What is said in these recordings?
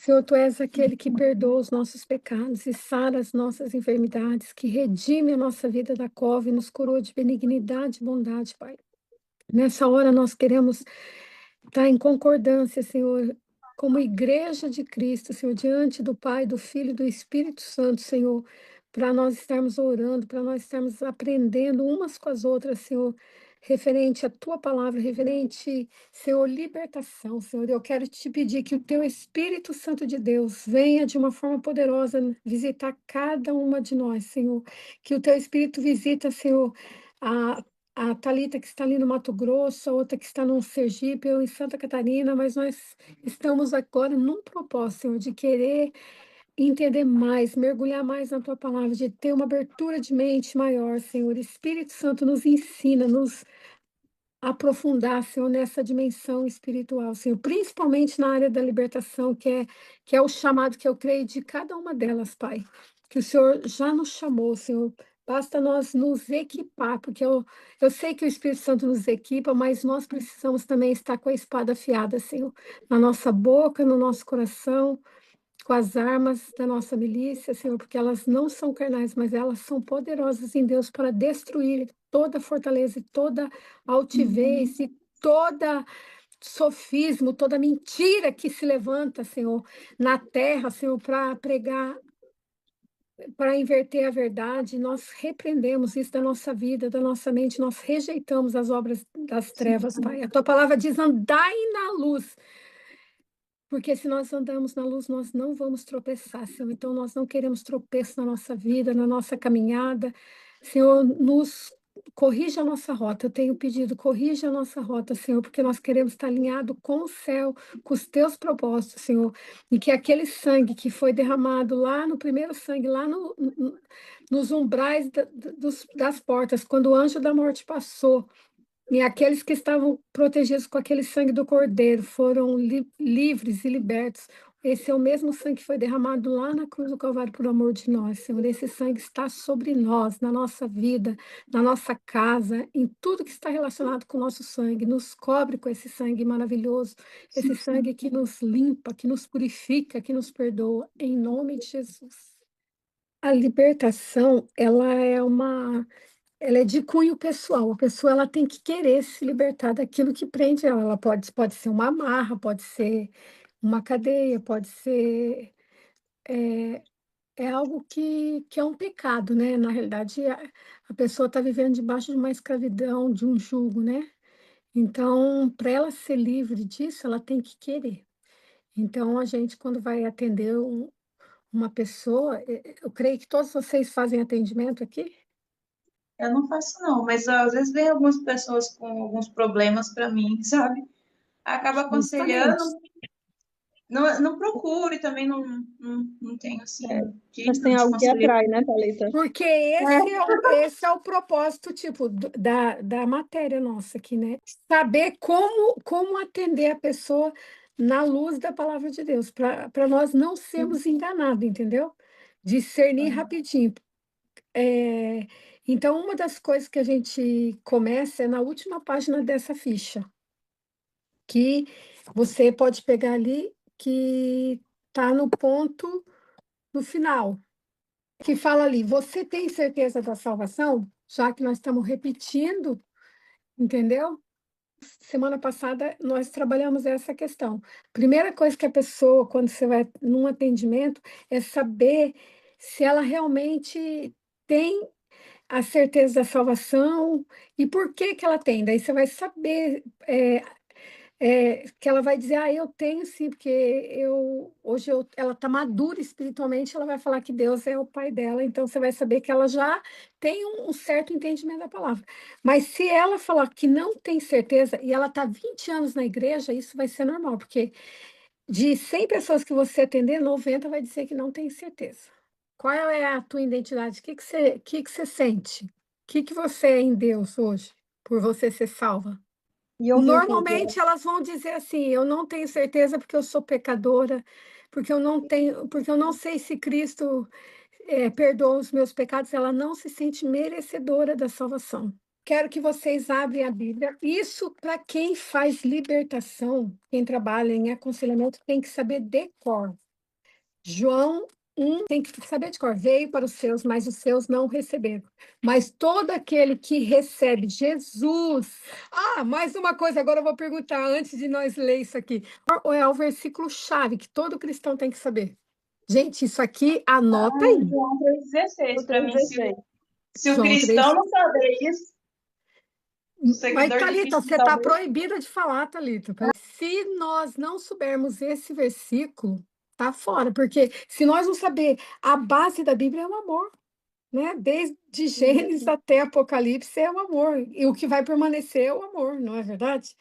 Senhor, Tu és aquele que perdoa os nossos pecados e sara as nossas enfermidades, que redime a nossa vida da cova e nos coroa de benignidade e bondade, Pai. Nessa hora nós queremos estar em concordância, Senhor, como igreja de Cristo, Senhor, diante do Pai, do Filho e do Espírito Santo, Senhor, para nós estarmos orando, para nós estarmos aprendendo umas com as outras, Senhor, referente à tua palavra, referente, Senhor, libertação, Senhor. Eu quero te pedir que o teu Espírito Santo de Deus venha de uma forma poderosa visitar cada uma de nós, Senhor. Que o teu Espírito visita, Senhor, a Thalita que está ali no Mato Grosso, a outra que está no Sergipe, eu em Santa Catarina, mas nós estamos agora num propósito, Senhor, de querer entender mais, mergulhar mais na tua palavra, de ter uma abertura de mente maior, Senhor. Espírito Santo nos ensina, nos aprofundar, Senhor, nessa dimensão espiritual, Senhor, principalmente na área da libertação, que é o chamado que eu creio de cada uma delas, Pai, que o Senhor já nos chamou, Senhor. Basta nós nos equipar, porque eu sei que o Espírito Santo nos equipa, mas nós precisamos também estar com a espada afiada, Senhor, na nossa boca, no nosso coração, com as armas da nossa milícia, Senhor, porque elas não são carnais, mas elas são poderosas em Deus para destruir toda fortaleza e toda altivez e toda sofismo, toda mentira que se levanta, Senhor, na terra, Senhor, para pregar, para inverter a verdade. Nós repreendemos isso da nossa vida, da nossa mente, nós rejeitamos as obras das trevas, Pai. A tua palavra diz: andai na luz. Porque se nós andamos na luz, nós não vamos tropeçar, Senhor. Então, nós não queremos tropeço na nossa vida, na nossa caminhada. Senhor, nos corrija a nossa rota. Eu tenho pedido, corrija a nossa rota, Senhor, porque nós queremos estar alinhado com o céu, com os teus propósitos, Senhor. E que aquele sangue que foi derramado lá no primeiro sangue, lá nos umbrais das portas, quando o anjo da morte passou, e aqueles que estavam protegidos com aquele sangue do Cordeiro foram livres e libertos. Esse é o mesmo sangue que foi derramado lá na cruz do Calvário por amor de nós, Senhor. Esse sangue está sobre nós, na nossa vida, na nossa casa, em tudo que está relacionado com o nosso sangue. Nos cobre com esse sangue maravilhoso, esse sangue que nos limpa, que nos purifica, que nos perdoa, em nome de Jesus. A libertação, ela é de cunho pessoal. A pessoa ela tem que querer se libertar daquilo que prende ela. Ela pode ser uma amarra, pode ser uma cadeia, pode ser é algo que é um pecado, né? Na realidade, a pessoa está vivendo debaixo de uma escravidão, de um jugo, né? Então, para ela ser livre disso, ela tem que querer. Então, a gente, quando vai atender uma pessoa, eu creio que todos vocês fazem atendimento aqui. Eu não faço não, mas às vezes vem algumas pessoas com alguns problemas para mim, sabe? Acaba Justamente. aconselhando, não procure também, não tenho É, assim, mas título tem de algo que conselheiro. atrai, né, Thalita? Porque É, esse é o propósito, tipo, da matéria nossa aqui, né? Saber como atender a pessoa na luz da palavra de Deus, para nós não sermos enganados, entendeu? Discernir rapidinho. É, então, uma das coisas que a gente começa é na última página dessa ficha, que você pode pegar ali, que está no ponto no final, que fala ali: você tem certeza da salvação? Já que nós estamos repetindo, entendeu? Semana passada nós trabalhamos essa questão. Primeira coisa que a pessoa, quando você vai num atendimento, é saber se ela realmente tem a certeza da salvação e por que que ela tem. Daí você vai saber que ela vai dizer: eu tenho sim, porque ela está madura espiritualmente, ela vai falar que Deus é o pai dela, então você vai saber que ela já tem um certo entendimento da palavra. Mas se ela falar que não tem certeza e ela está 20 anos na igreja, isso vai ser normal, porque de 100 pessoas que você atender, 90 vai dizer que não tem certeza. Qual é a tua identidade? O que que você sente? O que você é em Deus hoje, por você ser salva? E eu vi o contrário. Normalmente elas vão dizer assim: eu não tenho certeza porque eu sou pecadora, porque eu não sei se Cristo perdoa os meus pecados. Ela não se sente merecedora da salvação. Quero que vocês abrem a Bíblia. Isso para quem faz libertação, quem trabalha em aconselhamento, tem que saber de cor. João 1, tem que saber de cor. Veio para os seus, mas os seus não receberam. Mas todo aquele que recebe Jesus. Ah, mais uma coisa, agora eu vou perguntar, antes de nós ler isso aqui. Qual é o versículo-chave que todo cristão tem que saber? Gente, isso aqui, anota aí. João 3,16. Para mim, se o João cristão 3. não saber isso, o Mas, seguidor de Thalita, Cristo você não está saber. proibida de falar, Thalita. Se nós não soubermos esse versículo, tá fora. Porque se nós não saber, a base da Bíblia é o amor, né? Desde Gênesis até Apocalipse é o amor. E o que vai permanecer é o amor, não é verdade?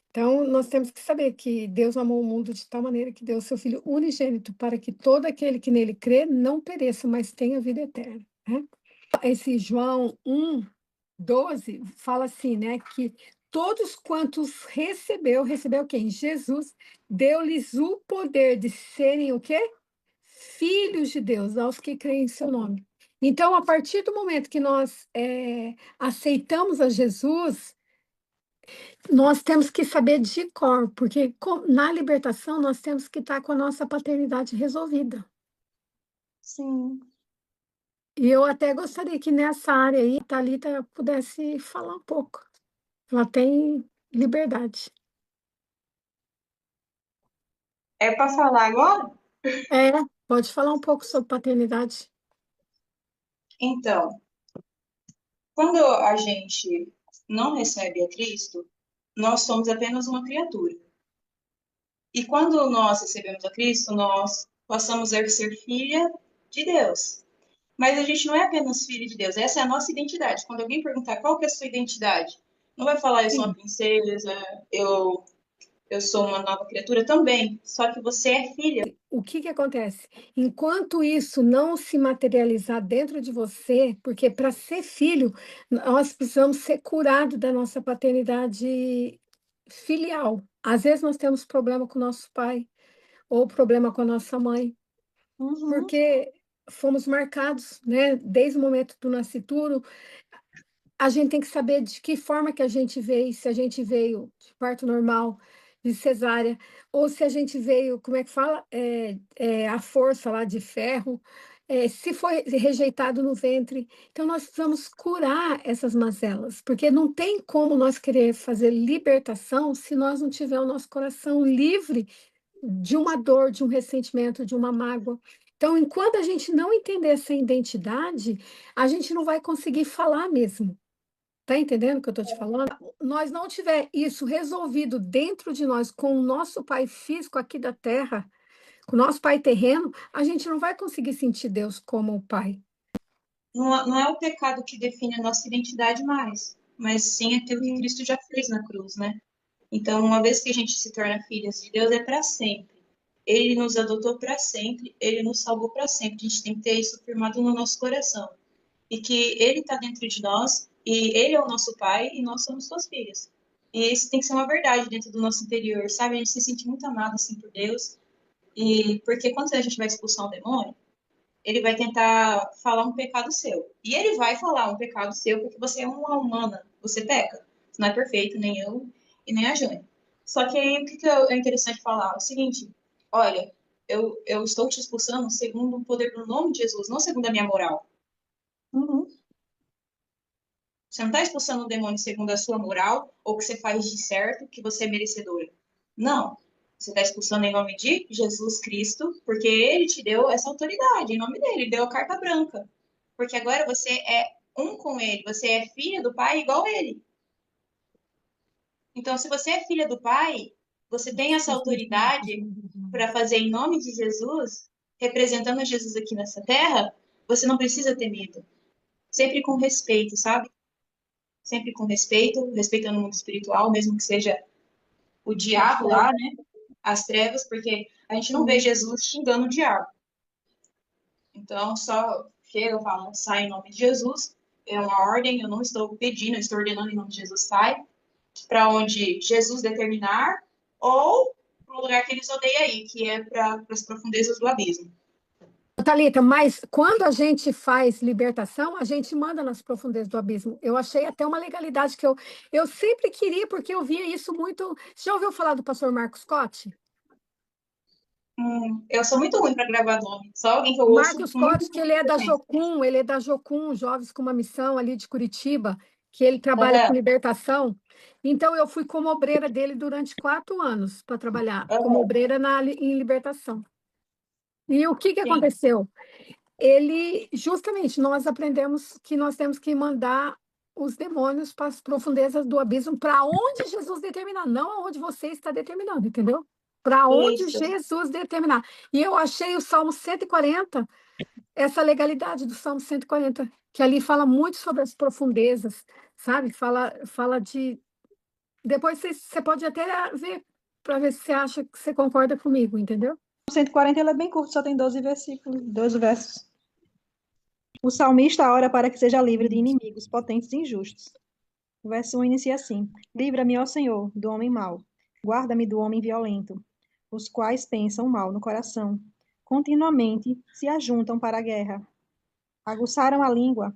Então, nós temos que saber que Deus amou o mundo de tal maneira que deu o seu Filho unigênito para que todo aquele que nele crê não pereça, mas tenha vida eterna, né? Esse João 1:12 fala assim, né, que todos quantos recebeu quem? Jesus, deu-lhes o poder de serem o quê? Filhos de Deus, aos que creem em seu nome. Então, a partir do momento que nós aceitamos a Jesus, nós temos que saber de cor, porque na libertação nós temos que estar com a nossa paternidade resolvida. Sim. E eu até gostaria que nessa área aí, a Thalita pudesse falar um pouco. Ela tem liberdade. É para falar agora? É, pode falar um pouco sobre paternidade. Então, quando a gente não recebe a Cristo, nós somos apenas uma criatura. E quando nós recebemos a Cristo, nós passamos a ser filha de Deus. Mas a gente não é apenas filho de Deus, essa é a nossa identidade. Quando alguém perguntar qual que é a sua identidade, não vai falar eu sou uma Sim. princesa, eu, eu sou uma nova criatura também, só que você é filha. O que que acontece? Enquanto isso não se materializar dentro de você, porque para ser filho, nós precisamos ser curados da nossa paternidade filial. Às vezes nós temos problema com o nosso pai ou problema com a nossa mãe, Uhum. porque fomos marcados, né? Desde o momento do nascituro, a gente tem que saber de que forma que a gente veio, se a gente veio de parto normal, de cesárea, ou se a gente veio, como é que fala? A força lá de ferro, se foi rejeitado no ventre. Então, nós precisamos curar essas mazelas, porque não tem como nós querer fazer libertação se nós não tiver o nosso coração livre de uma dor, de um ressentimento, de uma mágoa. Então, enquanto a gente não entender essa identidade, a gente não vai conseguir falar mesmo. Tá entendendo o que eu estou te falando? Nós não tiver isso resolvido dentro de nós com o nosso pai físico aqui da terra, com o nosso pai terreno, a gente não vai conseguir sentir Deus como o pai. Não é o pecado que define a nossa identidade mais, mas sim aquilo que Sim. Cristo já fez na cruz, né? Então, uma vez que a gente se torna filhas de Deus, é para sempre. Ele nos adotou para sempre, ele nos salvou para sempre. A gente tem que ter isso firmado no nosso coração. E que ele está dentro de nós, e ele é o nosso pai, e nós somos suas filhas. E isso tem que ser uma verdade dentro do nosso interior, sabe? A gente se sente muito amado assim por Deus. E porque quando a gente vai expulsar um demônio, ele vai tentar falar um pecado seu. E ele vai falar um pecado seu porque você é uma humana, você peca. Você não é perfeito, nem eu e nem a Jane. Só que aí o que é interessante falar? É o seguinte: olha, eu estou te expulsando segundo o poder do nome de Jesus, não segundo a minha moral. Uhum. Você não está expulsando o demônio segundo a sua moral ou que você faz de certo, que você é merecedora. Não. Você está expulsando em nome de Jesus Cristo, porque ele te deu essa autoridade, em nome dele, ele deu a carta branca. Porque agora você é um com ele, você é filha do pai igual ele. Então, se você é filha do pai, você tem essa autoridade para fazer em nome de Jesus, representando Jesus aqui nessa terra, você não precisa ter medo. Sempre com respeito, sabe? Sempre com respeito, respeitando o mundo espiritual, mesmo que seja o diabo lá, né? As trevas, porque a gente não vê Jesus xingando o diabo. Então, só chega, fala, sai em nome de Jesus, é uma ordem, eu não estou pedindo, eu estou ordenando em nome de Jesus, sai, para onde Jesus determinar, ou para o lugar que eles odeiam aí, que é para as profundezas do abismo. Thalita, mas quando a gente faz libertação, a gente manda nas profundezas do abismo. Eu achei até uma legalidade que eu sempre queria, porque eu via isso muito. Você já ouviu falar do pastor Marcos Scott? Eu sou muito ruim para gravar nome. Só alguém que eu ouço Marcos com muita Cotes, que frequência. Ele é da Jocum, Jovens com uma Missão ali de Curitiba, que ele trabalha com Aham, libertação. Então, eu fui como obreira dele durante 4 anos para trabalhar, como aham, obreira em libertação. E o que sim. aconteceu? Justamente, nós aprendemos que nós temos que mandar os demônios para as profundezas do abismo, para onde Jesus determinar, não aonde você está determinando, entendeu? Para onde Isso. Jesus determinar. E eu achei o Salmo 140, essa legalidade do Salmo 140, que ali fala muito sobre as profundezas, sabe? Fala de. Depois você pode até ver, para ver se você acha que você concorda comigo, entendeu? O 140 ele é bem curto, só tem 12 versículos, 12 versos. O salmista ora para que seja livre de inimigos potentes e injustos. O verso 1 inicia assim: Livra-me, ó Senhor, do homem mau. Guarda-me do homem violento, os quais pensam mal no coração. Continuamente se ajuntam para a guerra. Aguçaram a língua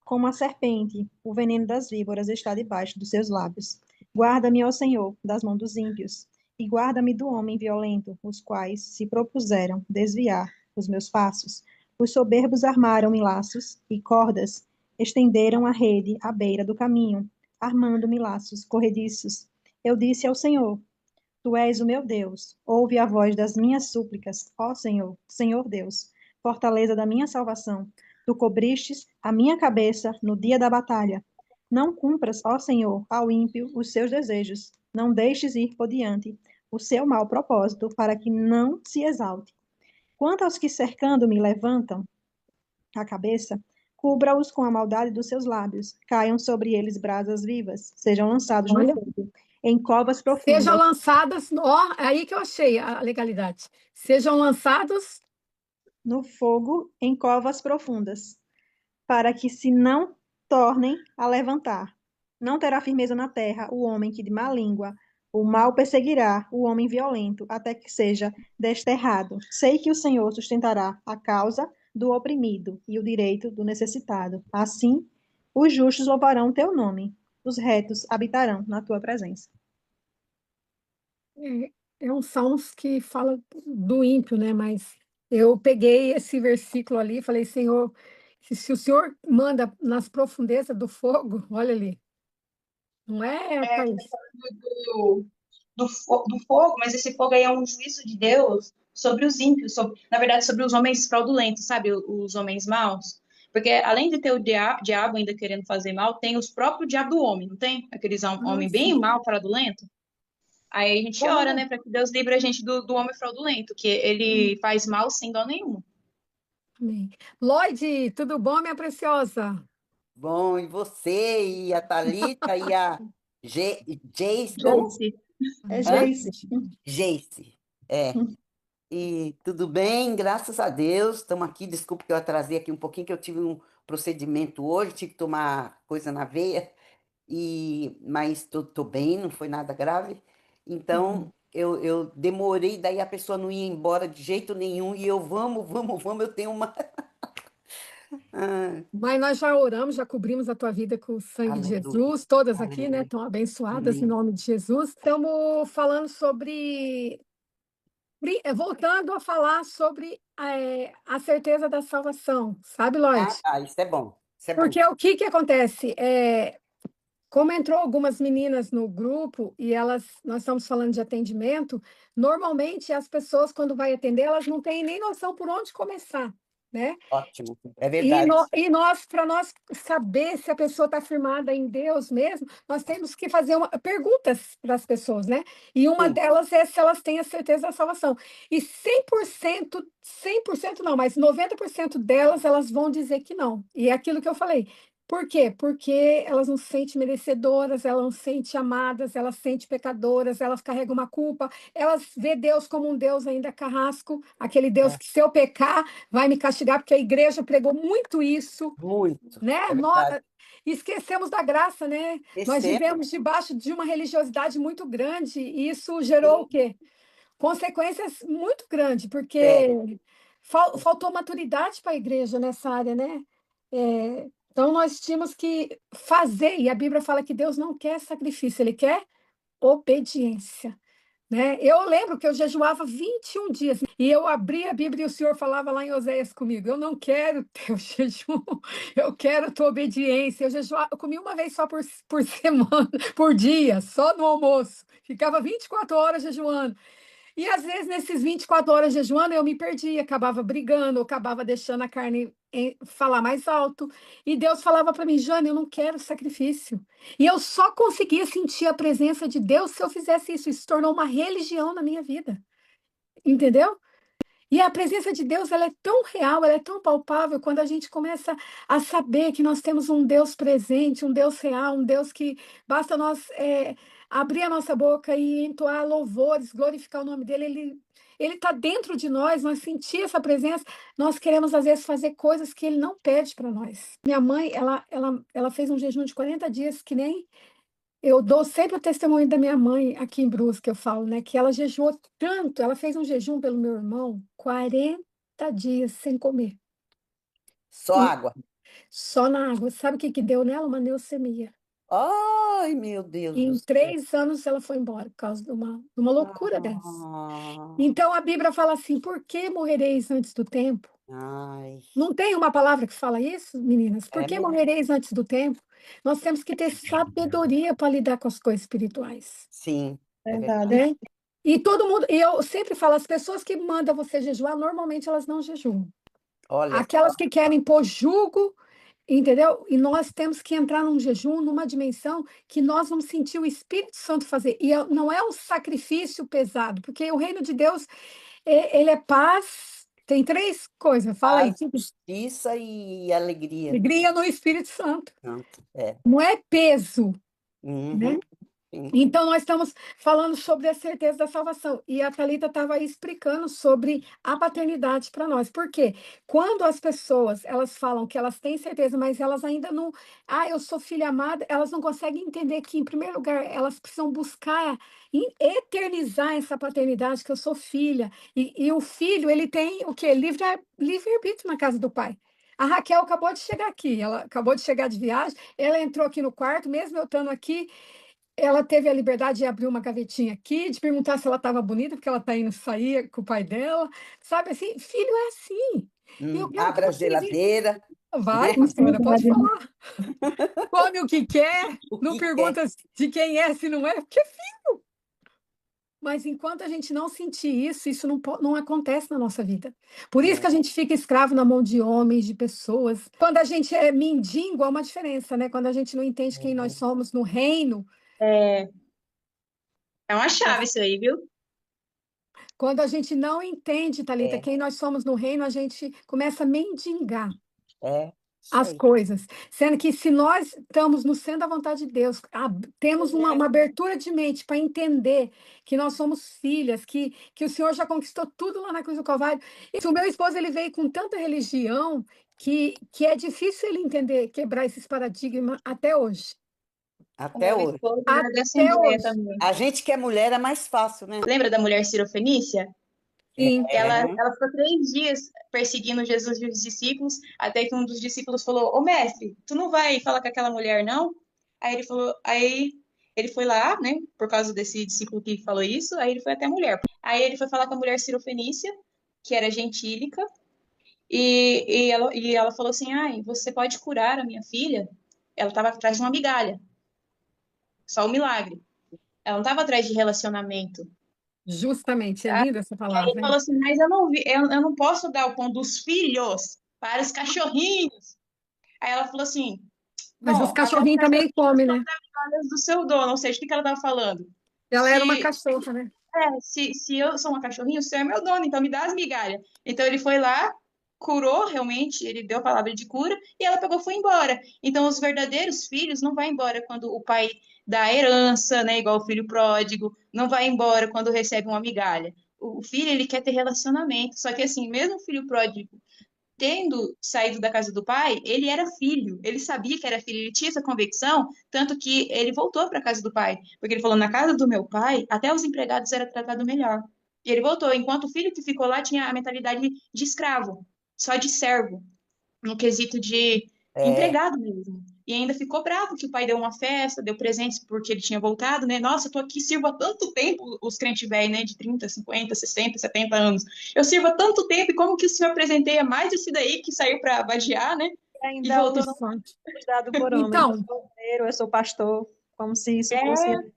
como a serpente, o veneno das víboras está debaixo dos seus lábios. Guarda-me, ó Senhor, das mãos dos ímpios, e guarda-me do homem violento, os quais se propuseram desviar os meus passos. Os soberbos armaram-me laços e cordas, estenderam a rede à beira do caminho, armando-me laços corrediços. Eu disse ao Senhor: Tu és o meu Deus, ouve a voz das minhas súplicas, ó Senhor, Senhor Deus, fortaleza da minha salvação. Tu cobristes a minha cabeça no dia da batalha. Não cumpras, ó Senhor, ao ímpio os seus desejos. Não deixes ir por diante o seu mau propósito, para que não se exalte. Quanto aos que cercando-me levantam a cabeça, cubra-os com a maldade dos seus lábios. Caiam sobre eles brasas vivas, sejam lançados no Olha. fogo, em covas Sejam profundas. lançadas, ó, é aí que eu achei a legalidade. Sejam lançados, No fogo em covas profundas, para que se não tornem a levantar. Não terá firmeza na terra o homem que de má língua, o mal perseguirá o homem violento, até que seja desterrado. Sei que o Senhor sustentará a causa do oprimido e o direito do necessitado. Assim, os justos louvarão teu nome, os retos habitarão na tua presença. é um salmos que fala do ímpio, né? Mas eu peguei esse versículo ali e falei, Senhor, se o Senhor manda nas profundezas do fogo, olha ali, não é, É, Thaís? do fogo, mas esse fogo aí é um juízo de Deus sobre os ímpios, na verdade, sobre os homens fraudulentos, sabe? Os homens maus. Porque além de ter o diabo ainda querendo fazer mal, tem os próprios diabo do homem, não tem? Aqueles Ah, homem bem sim. mal, fraudulento. Aí a gente ora, Como? né, para que Deus livre a gente do homem fraudulento, que ele faz mal sem dó nenhum. Amém. Lloyd, tudo bom, minha preciosa? Bom, e você, e a Thalita, e a Jace, como? Gente, É Hã? Geice. Jace. É. E tudo bem, graças a Deus. Estamos aqui. Desculpa que eu atrasei aqui um pouquinho, que eu tive um procedimento hoje, tive que tomar coisa na veia, mas tô bem, não foi nada grave. Então, eu demorei, daí a pessoa não ia embora de jeito nenhum, e eu, vamos, eu tenho uma. Ah, Mas nós já oramos, já cobrimos a tua vida com o sangue de aleluia, Jesus, todas aqui, né, aleluia. estão abençoadas em Amém. nome de Jesus. Estamos falando sobre voltando a falar sobre a certeza da salvação, sabe, Lloyd? Ah, tá, isso é bom. Isso é bom. Porque o que acontece? Como entrou algumas meninas no grupo e nós estamos falando de atendimento, normalmente as pessoas, quando vai atender, elas não têm nem noção por onde começar, né? Ótimo. É verdade. Para nós saber se a pessoa está firmada em Deus mesmo, nós temos que fazer perguntas para as pessoas, né? E uma Sim. delas é se elas têm a certeza da salvação. E 100% não, mas 90% delas, elas vão dizer que não. E é aquilo que eu falei. Por quê? Porque elas não se sentem merecedoras, elas não se sentem amadas, elas se sentem pecadoras, elas carregam uma culpa, elas vê Deus como um Deus ainda carrasco, aquele Deus É, que se eu pecar vai me castigar, porque a igreja pregou muito isso, muito. né? É verdade. Esquecemos da graça, né? Nós Recebo. vivemos debaixo de uma religiosidade muito grande e isso gerou o Sim. quê? Consequências muito grandes, Sério. porque faltou maturidade para a igreja nessa área, né? Então, nós tínhamos que fazer, e a Bíblia fala que Deus não quer sacrifício, Ele quer obediência. né? Eu lembro que eu jejuava 21 dias e eu abria a Bíblia e o Senhor falava lá em Oséias comigo: eu não quero teu jejum, eu quero tua obediência. Eu comia uma vez só por semana, por dia, só no almoço. Ficava 24 horas jejuando. E às vezes, nesses 24 horas jejuando, eu me perdia, acabava brigando, eu acabava deixando a carne falar mais alto. E Deus falava para mim: Jane, eu não quero sacrifício. E eu só conseguia sentir a presença de Deus se eu fizesse isso. Isso se tornou uma religião na minha vida. Entendeu? E a presença de Deus, ela é tão real, ela é tão palpável quando a gente começa a saber que nós temos um Deus presente, um Deus real, um Deus que basta nós abrir a nossa boca e entoar louvores, glorificar o nome dele. Ele está dentro de nós sentir essa presença, nós queremos às vezes fazer coisas que ele não pede para nós. Minha mãe, ela fez um jejum de 40 dias que nem eu dou sempre o testemunho da minha mãe aqui em Brusque, eu falo, né? Que ela jejuou tanto, ela fez um jejum pelo meu irmão, 40 dias sem comer. Só E água. só na água. Sabe o que que deu nela? Uma leucemia. Ai, meu Deus E do em céu. 3 anos ela foi embora por causa de uma loucura dessa. Ah, Então a Bíblia fala assim: por que morrereis antes do tempo? ai, Não tem uma palavra que fala isso, meninas? Por é que mesmo. morrereis antes do tempo? Nós temos que ter sabedoria para lidar com as coisas espirituais. Sim, é verdade. Verdade. Né? E todo mundo, e eu sempre falo, as pessoas que mandam você jejuar, normalmente elas não jejuam. Olha Aquelas só. que querem pôr jugo, entendeu? E nós temos que entrar num jejum, numa dimensão que nós vamos sentir o Espírito Santo fazer. E não é um sacrifício pesado, porque o reino de Deus, ele é paz. Tem 3 coisas, fala aí. Paz, justiça e alegria. Alegria no Espírito Santo. Pronto, é. Não é peso, né? Uhum, sim, Então, nós estamos falando sobre a certeza da salvação. E a Thalita estava aí explicando sobre a paternidade para nós. Por quê? Quando as pessoas elas falam que elas têm certeza, mas elas ainda não. Ah, eu sou filha amada, elas não conseguem entender que, em primeiro lugar, elas precisam buscar eternizar essa paternidade, que eu sou filha. E o filho, ele tem o quê? Livre-arbítrio na casa do pai. A Raquel acabou de chegar aqui, ela acabou de chegar de viagem, ela entrou aqui no quarto, mesmo eu estando aqui. Ela teve a liberdade de abrir uma gavetinha aqui, de perguntar se ela estava bonita, porque ela está indo sair com o pai dela. Sabe assim, filho é assim. E eu quero que Abra a vocês. geladeira, Vai, né? pastora, pode Verdade. falar. Come o que quer, O não que quer. pergunta de quem é, se não é, porque. Mas enquanto a gente não sentir isso, isso não acontece na nossa vida. Por isso que É, a gente fica escravo na mão de homens, de pessoas. Quando a gente é mendigo, há uma diferença, né? Quando a gente não entende quem nós somos no reino. É, é uma chave isso aí, viu? Quando a gente não entende, Thalita, é, quem nós somos no reino, a gente começa a mendigar isso as aí. coisas. Sendo que se nós estamos no centro da vontade de Deus, temos uma abertura de mente para entender que nós somos filhas, que o Senhor já conquistou tudo lá na cruz do Calvário. E o meu esposo ele veio com tanta religião que é difícil ele entender, quebrar esses paradigmas até hoje. O Até meu hoje. esposo era da Até Assembleia hoje. também. A gente que é mulher é mais fácil, né? Lembra da mulher Cirofenícia? Sim. É. Ela ficou 3 dias perseguindo Jesus e os discípulos, até que um dos discípulos falou: Ô mestre, tu não vai falar com aquela mulher, não? Aí ele foi lá, né, por causa desse discípulo que falou isso, aí ele foi até a mulher. Aí ele foi falar com a mulher Cirofenícia, que era gentílica, e ela falou assim: ai, você pode curar a minha filha? Ela estava atrás de uma migalha, só um milagre. Ela não estava atrás de relacionamento. Justamente, é linda essa Ele palavra, falou hein? assim, mas eu não posso dar o pão dos filhos para os cachorrinhos. Aí ela falou assim, Mas os bom, até os cachorrinhos também cachorrinhos comem, são né? filhas do seu dono, ou seja, o que ela estava falando? Ela era uma Se, cachorra, né? se eu sou uma cachorrinha, o senhor é meu dono, então me dá as migalhas. Então ele foi lá, curou realmente, ele deu a palavra de cura, e ela pegou e foi embora. Então os verdadeiros filhos não vão embora quando o pai dá a herança, né, igual o filho pródigo, não vai embora quando recebe uma migalha. O filho, ele quer ter relacionamento, só que assim, mesmo o filho pródigo tendo saído da casa do pai, ele era filho, ele sabia que era filho, ele tinha essa convicção, tanto que ele voltou para a casa do pai, porque ele falou: na casa do meu pai, até os empregados eram tratados melhor. E ele voltou, enquanto o filho que ficou lá tinha a mentalidade de escravo, só de servo, no quesito de É, empregado mesmo. E ainda ficou bravo que o pai deu uma festa, deu presentes porque ele tinha voltado, né? Nossa, eu tô aqui, sirvo há tanto tempo, os crentes velhos, né? De 30, 50, 60, 70 anos. Eu sirvo há tanto tempo, e como que o senhor presenteia mais esse daí que saiu para vadiar, né? E E ainda voltou. usa Que sorte. dado por homens. Eu Então, sou obreiro, eu sou pastor, como se isso fosse, É, né?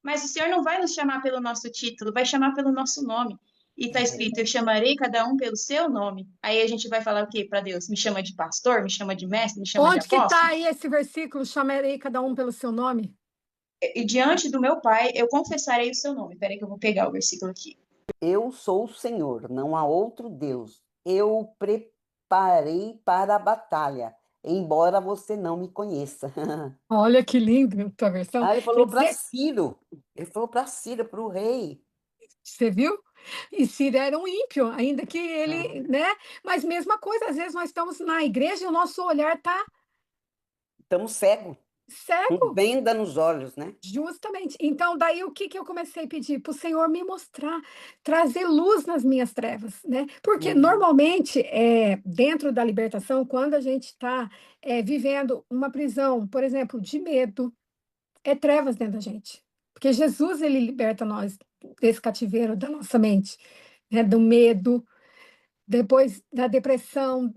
mas o senhor não vai nos chamar pelo nosso título, vai chamar pelo nosso nome. E tá escrito, eu chamarei cada um pelo seu nome. Aí a gente vai falar o quê para Deus? Me chama de pastor, me chama de mestre, me chama de onde que está apóstolo? aí esse versículo? Chamarei cada um pelo seu nome? E diante do meu Pai, eu confessarei o seu nome. Peraí que eu vou pegar o versículo aqui. Eu sou o Senhor, não há outro Deus. Eu o preparei para a batalha, embora você não me conheça. Olha que lindo a tua versão. Ah, ele Quer falou para dizer, Ciro. Ele falou para Ciro, para o rei. você viu? E Ciro era um ímpio, ainda que Ah, ele, né? Mas mesma coisa, às vezes nós estamos na igreja e o nosso olhar está estamos cegos, com cego. venda nos olhos, né? Justamente. Então, daí o que que eu comecei a pedir? Para o Senhor me mostrar, trazer luz nas minhas trevas, né? Porque Uhum. normalmente, dentro da libertação, quando a gente está vivendo uma prisão, por exemplo, de medo, é trevas dentro da gente. Porque Jesus, ele liberta nós desse cativeiro da nossa mente, né? Do medo, depois da depressão,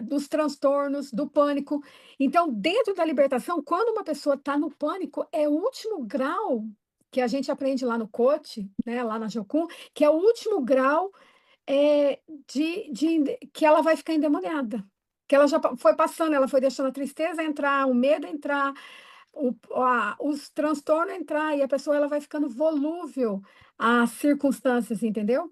dos transtornos, do pânico. Então, dentro da libertação, quando uma pessoa está no pânico, é o último grau que a gente aprende lá no coach, né, lá na Jocum, que é o último grau é, que ela vai ficar endemoniada. Que ela já foi passando, ela foi deixando a tristeza entrar, o medo entrar, os transtornos entrar, e a pessoa ela vai ficando volúvel às circunstâncias, entendeu?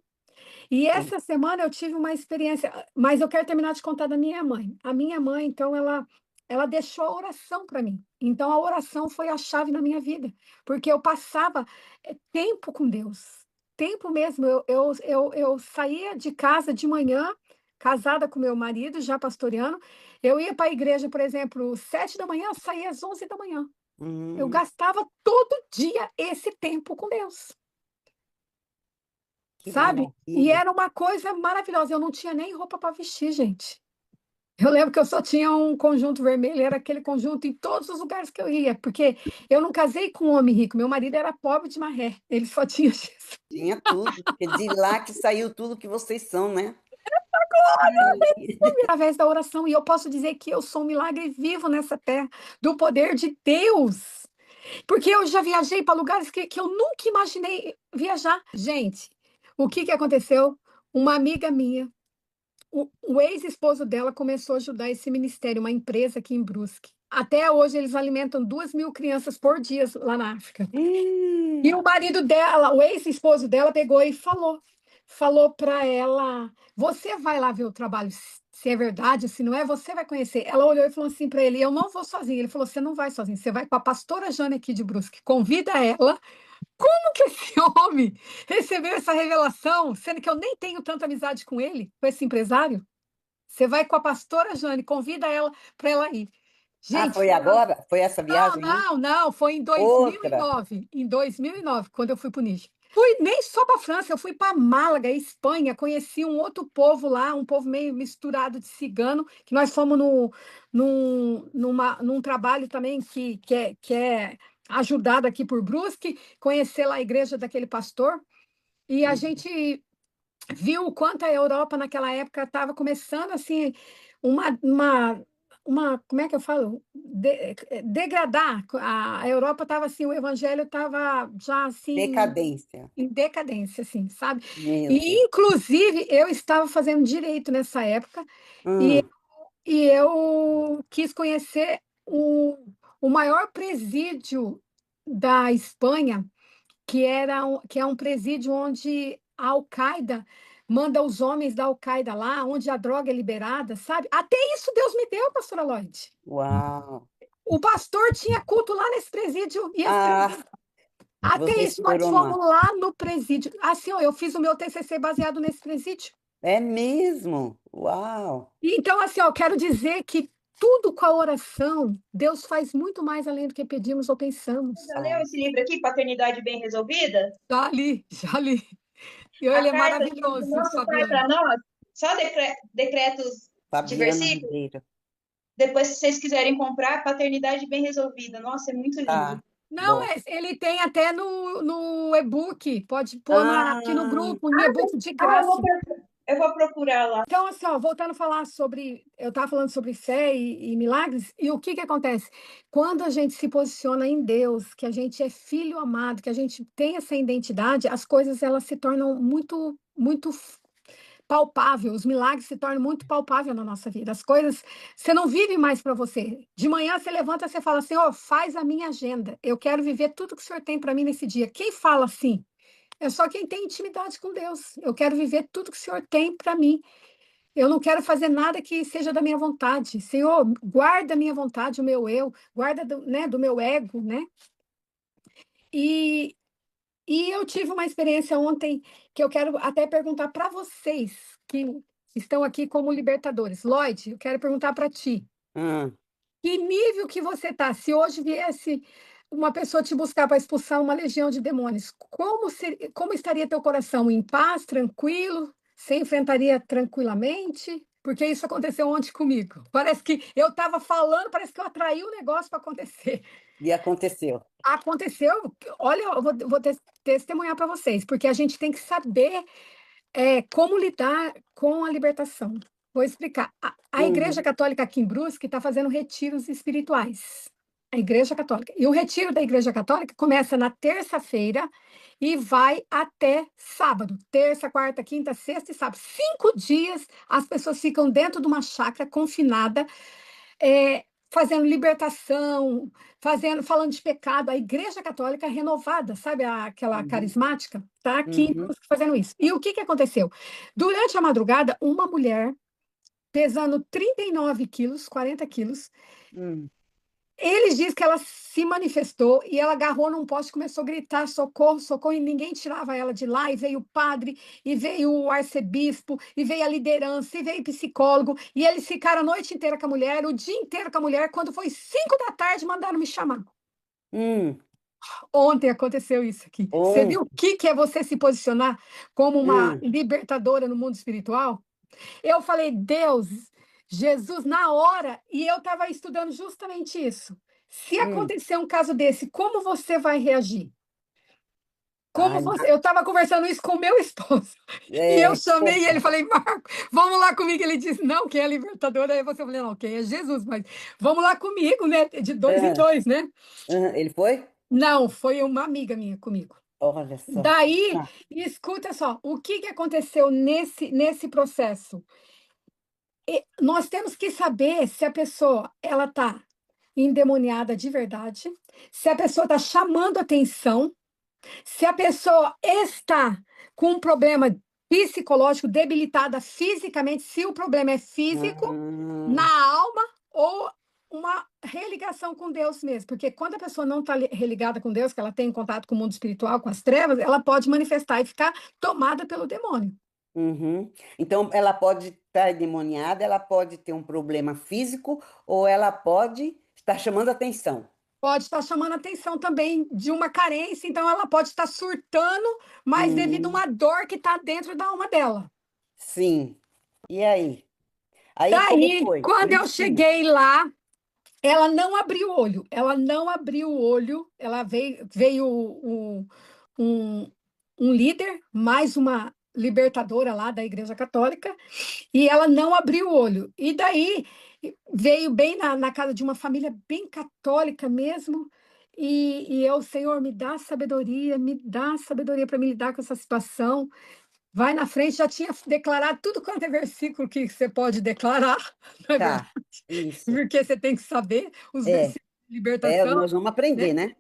E Sim. essa semana eu tive uma experiência, mas eu quero terminar de contar da minha mãe. A minha mãe, então, ela deixou a oração para mim. Então, a oração foi a chave na minha vida, porque eu passava tempo com Deus, tempo mesmo. Eu saía de casa de manhã, casada com meu marido, já pastoreando. Eu ia para a igreja, por exemplo, 7 da manhã, eu saía às 11 da manhã. Eu Hum, gastava todo dia esse tempo com Deus. que Sabe? E maravilha. era uma coisa maravilhosa. Eu não tinha nem roupa para vestir, gente. Eu lembro que eu só tinha um conjunto vermelho, era aquele conjunto em todos os lugares que eu ia, porque eu não casei com um homem rico, meu marido era pobre de maré, ele só tinha Jesus. Tinha tudo. É de lá que saiu tudo que vocês são, né? Aleluia. Através da oração, e eu posso dizer que eu sou um milagre vivo nessa terra, do poder de Deus, porque eu já viajei para lugares que eu nunca imaginei viajar. Gente, o que que aconteceu? Uma amiga minha, o ex-esposo dela começou a ajudar esse ministério, uma empresa aqui em Brusque. Até hoje eles alimentam 2.000 crianças por dia lá na África. E o marido dela, o ex-esposo dela, pegou e falou para ela: você vai lá ver o trabalho, se é verdade, se não é, você vai conhecer. Ela olhou e falou assim para ele: eu não vou sozinha. Ele falou: você não vai sozinho, você vai com a pastora Jane aqui de Brusque. Convida ela. Como que esse homem recebeu essa revelação, sendo que eu nem tenho tanta amizade com ele, com esse empresário? Você vai com a pastora Jane, convida ela para ela ir. Ah, Gente, foi agora? Foi essa não, viagem aí? não, não, foi em Outra. 2009, em 2009, quando eu fui para o Níger. Fui nem só para a França, eu fui para Málaga, Espanha, conheci um outro povo lá, um povo meio misturado de cigano, que nós fomos num trabalho também que é ajudado aqui por Brusque, conhecer lá a igreja daquele pastor, e a Uhum. gente viu o quanto a Europa naquela época estava começando assim uma como é que eu falo? Degradar. A Europa estava assim, o evangelho estava já assim Decadência em decadência, assim, sabe? mesmo. E inclusive eu estava fazendo direito nessa época e, Hum, e eu quis conhecer o maior presídio da Espanha, que é um presídio onde a Al-Qaeda manda os homens da Al-Qaeda lá, onde a droga é liberada, sabe? Até isso Deus me deu, pastora Lloyd. uau. O pastor tinha culto lá nesse presídio, e esse presídio. Ah, Até vocês isso, nós foram fomos lá. lá no presídio. Assim, ó, eu fiz o meu TCC baseado nesse presídio. É mesmo? Uau. E então, assim, ó, eu quero dizer que tudo com a oração, Deus faz muito mais além do que pedimos ou pensamos. Já leu esse livro aqui, Paternidade Bem Resolvida? Já li, já li. E A ele é carta do maravilhoso, nosso pai Fabiano. para nós, só decretos de Fabiano versículos. Ribeiro. Depois, se vocês quiserem comprar, Paternidade Bem Resolvida. Nossa, é muito lindo. Tá, Não, bom. ele tem até no e-book. Pode pôr aqui no Ah, grupo, em e-book de Ah, graça. eu vou procurar lá. Então, assim, ó, voltando a falar sobre. Eu estava falando sobre fé e milagres, e o que que acontece? Quando a gente se posiciona em Deus, que a gente é filho amado, que a gente tem essa identidade, as coisas elas se tornam muito palpável, os milagres se tornam muito palpável na nossa vida. As coisas, você não vive mais para você. De manhã você levanta, você fala assim, ó, faz a minha agenda. Eu quero viver tudo que o Senhor tem para mim nesse dia. Quem fala assim? É só quem tem intimidade com Deus. Eu quero viver tudo que o Senhor tem para mim. Eu não quero fazer nada que seja da minha vontade. Senhor, guarda a minha vontade, o meu eu, guarda do meu ego, né? E, e eu tive uma experiência ontem que eu quero até perguntar para vocês que estão aqui como libertadores. Lloyd, eu quero perguntar para ti. ah, Que nível que você está? Se hoje viesse uma pessoa te buscar para expulsar uma legião de demônios, como estaria teu coração? Em paz, tranquilo? Você enfrentaria tranquilamente? Porque isso aconteceu ontem comigo. Parece que eu estava falando, parece que eu atraí o negócio para acontecer. e aconteceu. Aconteceu, olha, eu vou testemunhar para vocês, porque a gente tem que saber como lidar com a libertação. Vou explicar. A Igreja Uhum, Católica aqui em Brusque está fazendo retiros espirituais. A Igreja Católica. E o retiro da Igreja Católica começa na terça-feira e vai até sábado. Terça, quarta, quinta, sexta e sábado. 5 dias as pessoas ficam dentro de uma chácara confinada, fazendo libertação, falando de pecado. A Igreja Católica renovada, sabe, aquela uhum, carismática, está aqui em uhum, Brusque fazendo isso. E o que que aconteceu? Durante a madrugada, uma mulher pesando 39 quilos, 40 quilos, uhum, eles dizem que ela se manifestou e ela agarrou num poste e começou a gritar socorro, socorro, e ninguém tirava ela de lá. E veio o padre, e veio o arcebispo, e veio a liderança, e veio o psicólogo. E eles ficaram a noite inteira com a mulher, o dia inteiro com a mulher. Quando foi 5 da tarde, mandaram me chamar. uhum. Ontem aconteceu isso aqui. Você viu o Ontem. que que é você se posicionar como uma Hum, libertadora no mundo espiritual? Eu falei, Deus, Jesus, na hora, e eu estava estudando justamente isso. Se hum. acontecer um caso desse, como você vai reagir? Como Ai, você... Eu estava conversando isso com o meu esposo, e eu chamei ele, opa. falei, Marco, vamos lá comigo. Ele disse, não, quem é libertador é você. Eu falei, não, quem é Jesus, mas vamos lá comigo, né? De dois em Ah, dois, né? ele foi? Não, foi uma amiga minha comigo. Olha só. Daí, Ah, escuta só, o que que aconteceu nesse processo? Nós temos que saber se a pessoa ela está endemoniada de verdade, se a pessoa está chamando atenção, se a pessoa está com um problema psicológico, debilitada fisicamente, se o problema é físico, na hum, alma ou uma religação com Deus mesmo. Porque quando a pessoa não está religada com Deus, que ela tem contato com o mundo espiritual, com as trevas, ela pode manifestar e ficar tomada pelo demônio. uhum. Então, ela pode estar endemoniada, ela pode ter um problema físico, ou ela pode estar chamando atenção. Pode estar chamando a atenção também de uma carência, então ela pode estar surtando, mas devido a Uhum. uma dor que está dentro da alma dela. Sim. E aí? Aí, como Daí, foi? quando Me eu ensina. cheguei lá, ela não abriu o olho, ela não abriu o olho, ela veio um, um líder, mais uma libertadora lá da Igreja Católica, e ela não abriu o olho. E daí veio bem na casa de uma família bem católica mesmo. E eu, Senhor, me dá sabedoria para me lidar com essa situação. Vai na frente, já tinha declarado tudo quanto é versículo que você pode declarar, não é verdade? Tá, isso. Porque você tem que saber os É, versículos de libertação, nós vamos aprender, né? né?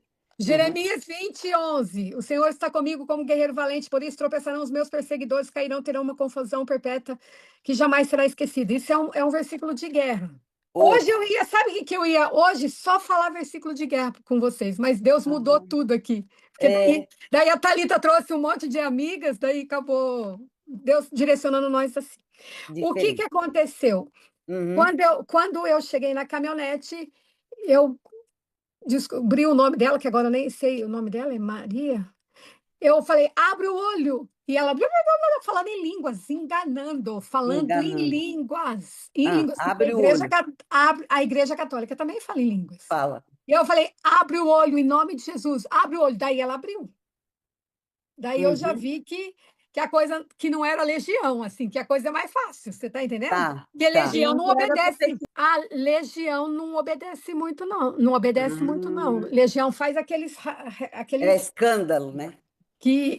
Uhum. Jeremias 20, 11. O Senhor está comigo como guerreiro valente, por isso tropeçarão os meus perseguidores, cairão, terão uma confusão perpétua que jamais será esquecida. Isso é um versículo de guerra. Hoje Opa. eu ia, sabe o que que eu ia hoje? Só falar versículo de guerra com vocês, mas Deus mudou Ah, tudo aqui. Porque daí, é daí a Thalita trouxe um monte de amigas, daí acabou Deus direcionando nós assim. O que que diferente. aconteceu? Uhum. Quando eu cheguei na caminhonete, eu descobri o nome dela, que agora eu nem sei o nome dela, é Maria. Eu falei, abre o olho. E ela blá, blá, blá, blá, falando em línguas, enganando, falando em Enganando. línguas, em Ah, línguas. abre o olho. A igreja católica também fala em línguas. Fala. E eu falei, abre o olho em nome de Jesus, abre o olho. Daí ela abriu. Daí eu já Uhum. vi que a coisa que não era legião, assim, que a coisa é mais fácil, você está entendendo? Tá, Porque tá. legião Sim, não que era obedece. A legião não obedece muito, não. Não obedece muito, não. Ah, Legião faz aqueles, é aqueles escândalo, né?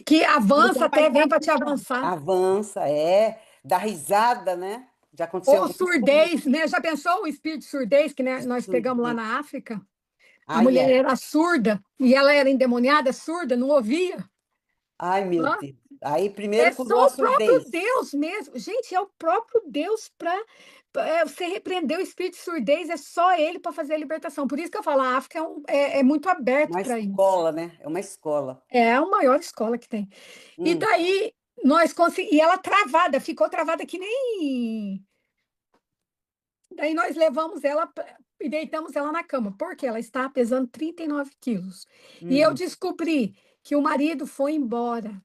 que avança Legião faz até, vem para te bagunça. avançar. Avança, dá risada, né? Já aconteceu Ou algumas comigo. surdez, né? Já pensou o espírito de surdez que, né, nós pegamos lá Surdez. na África? A Ai, mulher é. era surda e ela era endemoniada, surda, não ouvia. Ai, meu Hã? Deus. Aí É primeiro só curou a o próprio surdez. Deus mesmo. Gente, é o próprio Deus para você repreender o espírito de surdez, é só ele para fazer a libertação. Por isso que eu falo, a África é muito aberto Uma para isso. escola, né? É uma escola. É a maior escola que tem. E Hum, daí nós conseguimos. E ela travada, ficou travada que nem. Daí nós levamos ela e deitamos ela na cama, porque ela está pesando 39 quilos. E eu uhum, descobri que o marido foi embora.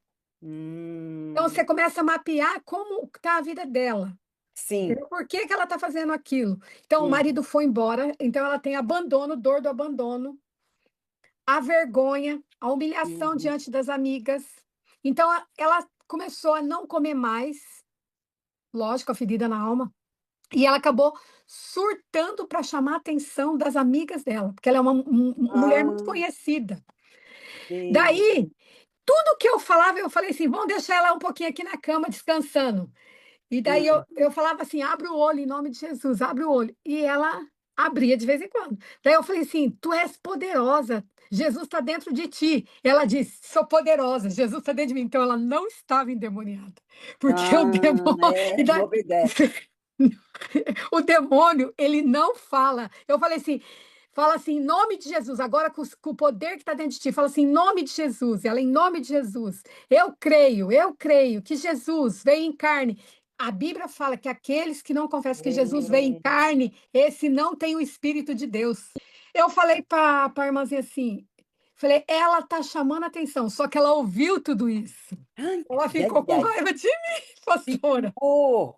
Então hum, você começa a mapear como está a vida dela. sim. Entendeu? Por que que ela está fazendo aquilo? Então, o Hum, marido foi embora, então ela tem abandono, dor do abandono, a vergonha, a humilhação uhum. diante das amigas. Então, ela começou a não comer mais, lógico, a ferida na alma, e ela acabou surtando para chamar a atenção das amigas dela, porque ela é uma mulher muito Ah, conhecida. sei. Daí, tudo que eu falava, eu falei assim: vamos deixar ela um pouquinho aqui na cama descansando. E daí Hum. eu falava assim: abre o olho em nome de Jesus, abre o olho. E ela abria de vez em quando. Daí eu falei assim: tu és poderosa, Jesus está dentro de ti. Ela disse: sou poderosa, Jesus está dentro de mim. Então ela não estava endemoniada, porque o Ah, demônio. E não obedece. o demônio, ele não fala. Eu falei assim. Fala assim, em nome de Jesus, agora com o poder que está dentro de ti, fala assim, em nome de Jesus, ela em nome de Jesus. Eu creio que Jesus veio em carne. A Bíblia fala que aqueles que não confessam que Jesus veio em É. carne, esse não tem o Espírito de Deus. Eu falei para a irmãzinha assim, falei, ela está chamando a atenção, só que ela ouviu tudo isso. Ai, Ela ai, ficou com ai. raiva de mim, pastora. Ficou.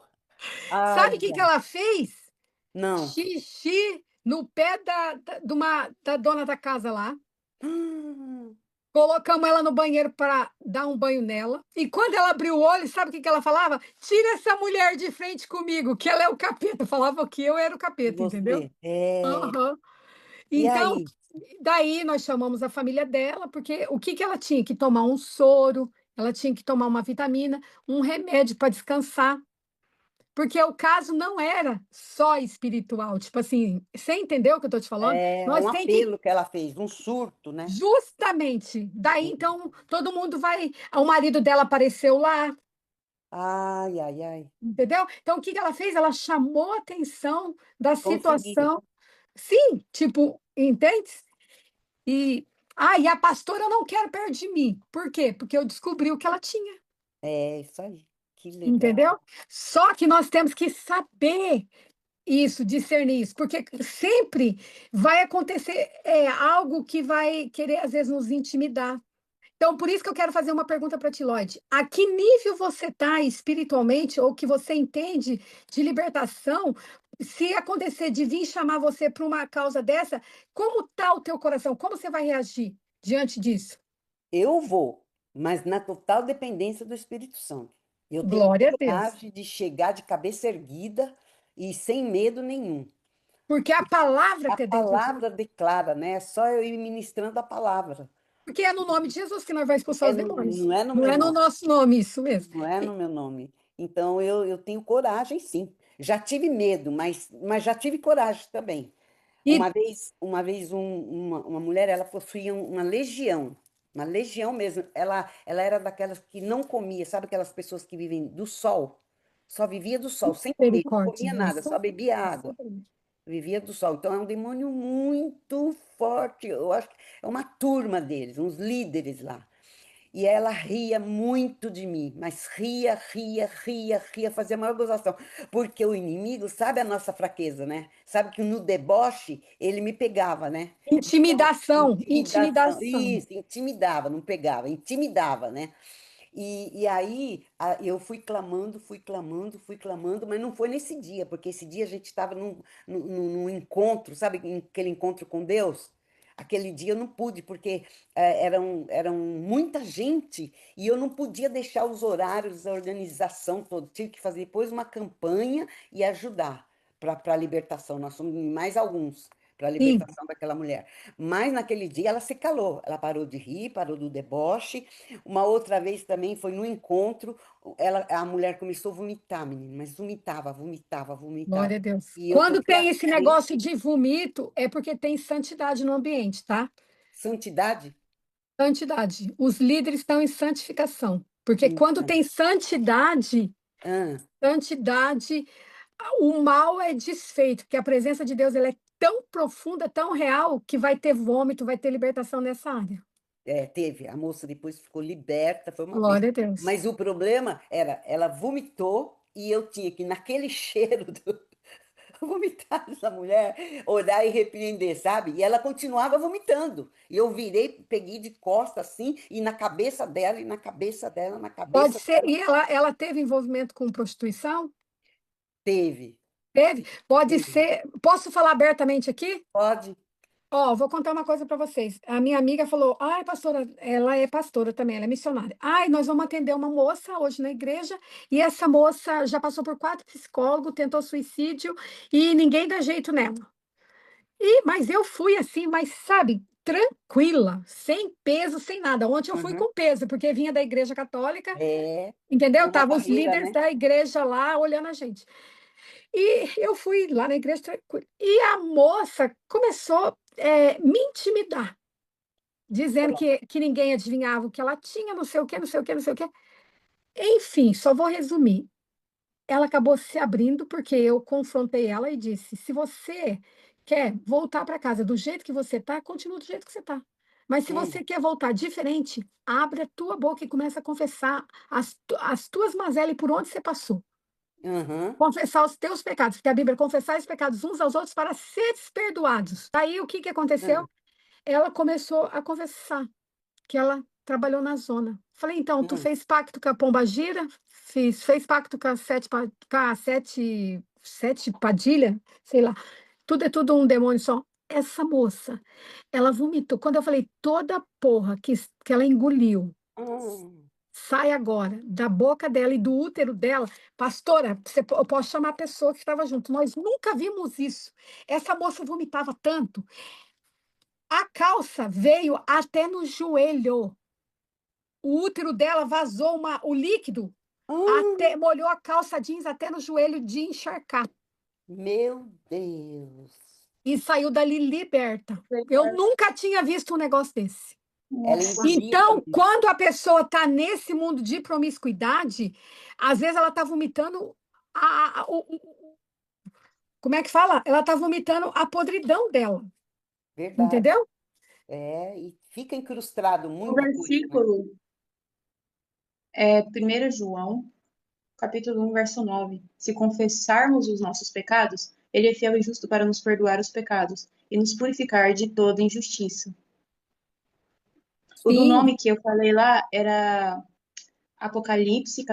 Ai, Sabe o que que ai. ela fez? Não. Xixi no pé da dona da casa lá. Hum, Colocamos ela no banheiro para dar um banho nela. E quando ela abriu o olho, sabe o que que ela falava? Tira essa mulher de frente comigo, que ela é o capeta. Falava que eu era o capeta, entendeu? você. É. Aham. E Então, aí? daí nós chamamos a família dela, porque o que que ela tinha? Que tomar um soro, ela tinha que tomar uma vitamina, um remédio para descansar. Porque o caso não era só espiritual. Tipo assim, você entendeu o que eu estou te falando? É Nós um tem que apelo que ela fez, um surto, né? justamente. Daí então todo mundo vai. O marido dela apareceu lá, Ai, ai, ai. entendeu? Então o que que ela fez? Ela chamou a atenção da Consegui. situação. Sim, tipo, entende? E e a pastora eu não quero perto de mim. Por quê? Porque eu descobri o que ela tinha, É isso aí. Que legal. entendeu? Só que nós temos que saber isso, discernir isso, porque sempre vai acontecer algo que vai querer, às vezes, nos intimidar. Então, por isso que eu quero fazer uma pergunta para ti, Lloyd. A que nível você está espiritualmente, ou que você entende de libertação? Se acontecer de vir chamar você para uma causa dessa, como está o teu coração? Como você vai reagir diante disso? Eu vou, mas na total dependência do Espírito Santo. Eu tenho Glória a Deus. coragem de chegar de cabeça erguida e sem medo nenhum. Porque a palavra A está dentro de. palavra declara, né? É só eu ir ministrando a palavra. Porque é no nome de Jesus que nós vamos expulsar É, os demônios. não é no Não meu é no nome, nosso nome, isso mesmo. não é no meu nome. Então eu tenho coragem, sim. Já tive medo, mas já tive coragem também. E Uma mulher, ela possuía uma legião mesmo. Ela era daquelas que não comia, sabe aquelas pessoas que vivem do sol? Só vivia do sol, sem comer, não misericórdia, comia nada, nossa. só bebia água. Vivia do sol. Então é um demônio muito forte. Eu acho que é uma turma deles, uns líderes lá. E ela ria muito de mim, mas ria, ria, ria, ria, fazia a maior gozação. Porque o inimigo sabe a nossa fraqueza, né? Sabe que no deboche ele me pegava, né? Então, Intimidação, intimidação. intimidação. Isso, intimidava, não pegava, intimidava, né? E aí eu fui clamando, mas não foi nesse dia, porque esse dia a gente estava num encontro, sabe, aquele encontro com Deus? Aquele dia eu não pude, porque eram muita gente e eu não podia deixar os horários, a organização toda. Tive que fazer depois uma campanha e ajudar para a libertação. Nós somos em mais alguns para a Sim. libertação daquela mulher. Mas naquele dia ela se calou, ela parou de rir, parou do deboche. Uma outra vez também foi no encontro, a mulher começou a vomitar, menino, mas vomitava, vomitava, vomitava. Glória a Deus. E eu Quando toquei a tem esse frente, negócio de vomito, é porque tem santidade no ambiente, tá? santidade. Santidade. Os líderes estão em santificação. Porque quando Então, tem santidade, ah, santidade, o mal é desfeito, porque a presença de Deus ela é tão profunda, tão real, que vai ter vômito, vai ter libertação nessa área. teve, a moça depois ficou liberta, foi uma bênção. Glória a Deus. Mas o problema era, ela vomitou e eu tinha que, naquele cheiro vomitar essa mulher, orar e repreender, sabe? E ela continuava vomitando. E eu virei, peguei de costa assim, e na cabeça dela, e na cabeça dela, na Pode cabeça ser, dela, e ela teve envolvimento com prostituição? teve. Teve? Pode Teve. ser. Posso falar abertamente aqui? Pode. Ó, vou contar uma coisa para vocês. A minha amiga falou: ai, pastora, ela é pastora também, ela é missionária. Ai, nós vamos atender uma moça hoje na igreja, e essa moça já passou por 4 psicólogos, tentou suicídio, e ninguém dá jeito nela. Mas eu fui assim, mas sabe, tranquila, sem peso, sem nada. Ontem eu fui Uhum. com peso, porque vinha da igreja católica, É, entendeu? é uma Tava os barreira, líderes né? da igreja lá olhando a gente. E eu fui lá na igreja tranquila. E a moça começou me intimidar, dizendo Pronto. que ninguém adivinhava o que ela tinha, não sei o quê, não sei o quê, não sei o quê. Enfim, só vou resumir. Ela acabou se abrindo porque eu confrontei ela e disse: se você quer voltar para casa do jeito que você está, continua do jeito que você está. Mas se Hum, você quer voltar diferente, abre a tua boca e começa a confessar as tuas mazelas e por onde você passou. uhum, Confessar os teus pecados, porque a Bíblia é confessar os pecados uns aos outros para seres perdoados. Aí o que que aconteceu? hum, Ela começou a confessar que ela trabalhou na zona. Falei, então, tu hum. fez pacto com a pombagira? Fez pacto com com a sete padilha? Sei lá. Tudo é tudo um demônio só. Essa moça, ela vomitou. Quando eu falei toda porra que ela engoliu, Hum. sai agora da boca dela e do útero dela. Pastora, eu posso chamar a pessoa que estava junto. Nós nunca vimos isso. Essa moça vomitava tanto. A calça veio até no joelho. O útero dela vazou o líquido, até Hum. molhou a calça jeans até no joelho de encharcar. Meu Deus. E saiu dali liberta. Eu nunca tinha visto um negócio desse. Ela Nossa, engoliu Então, ali. quando a pessoa está nesse mundo de promiscuidade, às vezes ela está vomitando como é que fala? Ela está vomitando a podridão dela, Verdade. entendeu? E fica incrustado o muita coisa, né? versículo é 1 João, capítulo 1, verso 9. Se confessarmos os nossos pecados, ele é fiel e justo para nos perdoar os pecados e nos purificar de toda injustiça. O do Sim, nome que eu falei lá era Apocalipse,